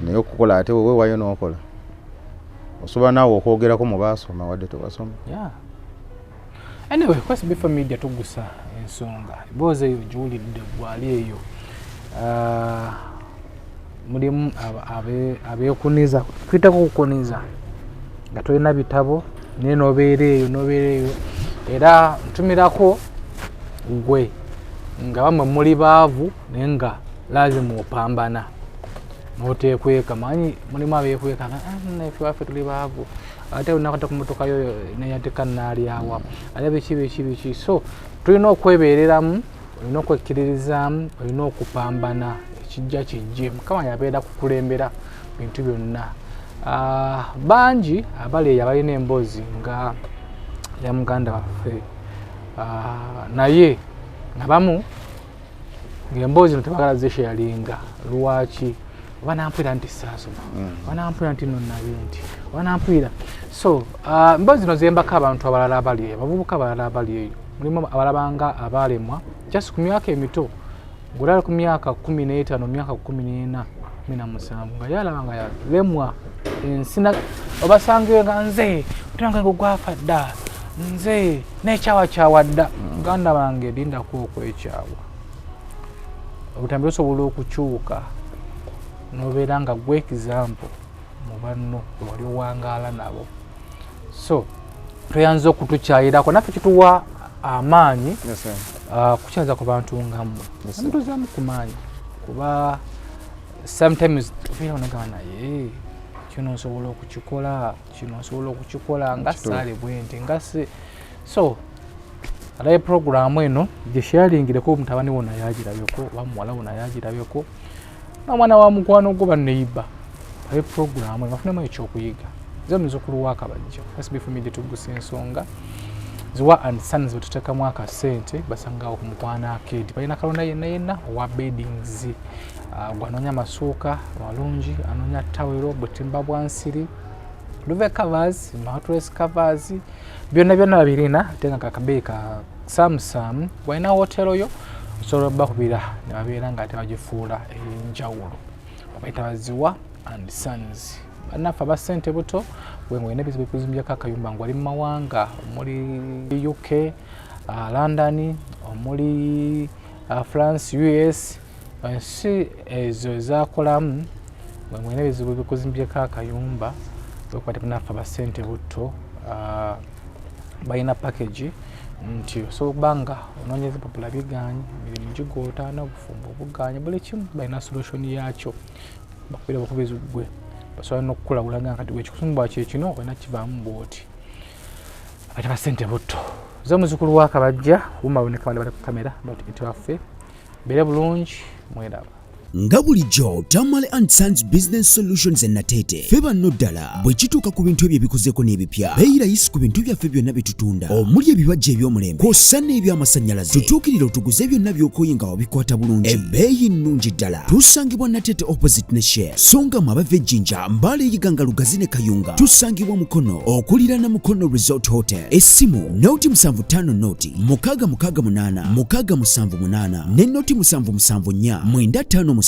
Speaker 2: naye okukola ate weewaayo n'okola osobola naawe okwogerako mu baasoma wadde tewasoma
Speaker 6: anyway kwesi Bifa Media tugusa ensonga boozi eyo giwulidde gwali eyo mulimu abeekuniza twitako okukuniza nga tolina bitabo naye nobeera eyo era ntumirako gwe nga bamwe muli baavu naye nga lazimu opambana noteekweka manyi mulimu abeekweka naife waffe tuli baavu ate unakata ku motoka yo neyateka naalyawa ate biki so tulina okwebeereramu olina okwekkiririzaamu olina okupambana ekijja kijje Mukama yabeera kukulembera bintu byonna bangi abali eyo abalina emboozi nga ya muganda waffe naye nabamu ng'emboozi no tebagala zeshayalinga lwaki banampwira nti saasoma banampwira nti nonnabi nti banampwira so emboozi zino zembako abantu abalala abali eyo abavubuka abalala abali eyo mulimu abalabanga abalemwa just ku myaka emito ng'olala ku myaka 15 myaka 14 17 nga yalaba nga yalemwa ensina obasangiwe nga nze otunanga ngogwafa dda nze n'ekyawa dda muganda bange lindako okwekyawa obutambi busobola okukyuka nobeera nga gwe example mu banno wali owangaala nabo. So tuyanza okutukyayirako naffe kituwa amaanyi kukyaza ku bantu nga mmwe amutuzaamu ku maanyi kuba sometimes obeera onagamba naye kino nsobola okukikola nga saale bwenti nga se. So alaye programu eno gyesharingireko mutabani wona yagirabyeko oba muwala wona yagirabyeko n'omwana wa mukwano gwo baneiba alaye programu eno bafunemu ekyokuyiga ze muzukulu wa Kabajja asibifumidde tugusa ensonga Ziwa and Sons betuteekamu akasente basangawo ku Mukwano Arcade balina kalonda yenna owa beddings gwanoonya amasuuka malungi anoonya tawero butimba bwansiri duve covers mattress covers byonna babirina ate nga kakabeeyi ka Samsung walina hotelo yo osobola bakubira ne babeera nga ate bagifuula enjawulo babayita baziwa and Sons bannaffe abasente buto bwe ngwena ebizibu ebikuzimbyako akayumba ngu wali mu mawanga omuli UK, London, omuli France, US ensi ezo ezakolamu bwe ngwena ebizibu ebikuzimbyako akayumba bekwate bannaffe abasente buto balina package nti osobola okubanga onoonyeza empapula biganyi emirimu gigootaana obufumbo obuganyi buli kimu balina solution yakyo bakubira bukubizi gwe basobola n'okukulawulaga kati bwekikusumbwa kyekino olina kivaamu bwoti ate basente buto ze omuzukulu wa Kabajja umaboneka bali ku kamera bati waffe bere bulungi mweraba.
Speaker 4: Nga bulijjo Tamale and Sons Business Solutions Natete feba no ddala bwe kituuka ku bintu ebyo ebikozeko n'ebipya beeyira yisi ku bintu byaffe byonna bitutunda omuli ebibajja eby'omulembe kw'ossa n'eby'amasannyalaze tutuukirira otuguze byonna by'okoyinga wabikwata bulungi ebbeeyi nnungi ddala tusangibwa Natete opposite ne Share songa mu abava ejjinja Mbale eyiganga Lugazi ne Kayunga tusangibwa Mukono okuliraana Mukono Resort Hotel essimu noti 75 noti 668 678 ne noti 774 955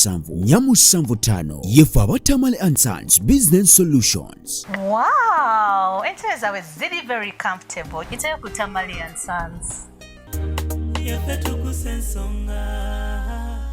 Speaker 4: Nyamusanvu 5 yefu aba Tamale and Sons Business Solutions.
Speaker 5: Wow, entebe zaabwe ziri very comfortable. Giteyo ku Tamale and Sons.
Speaker 1: Yaffe tukusa ensonga.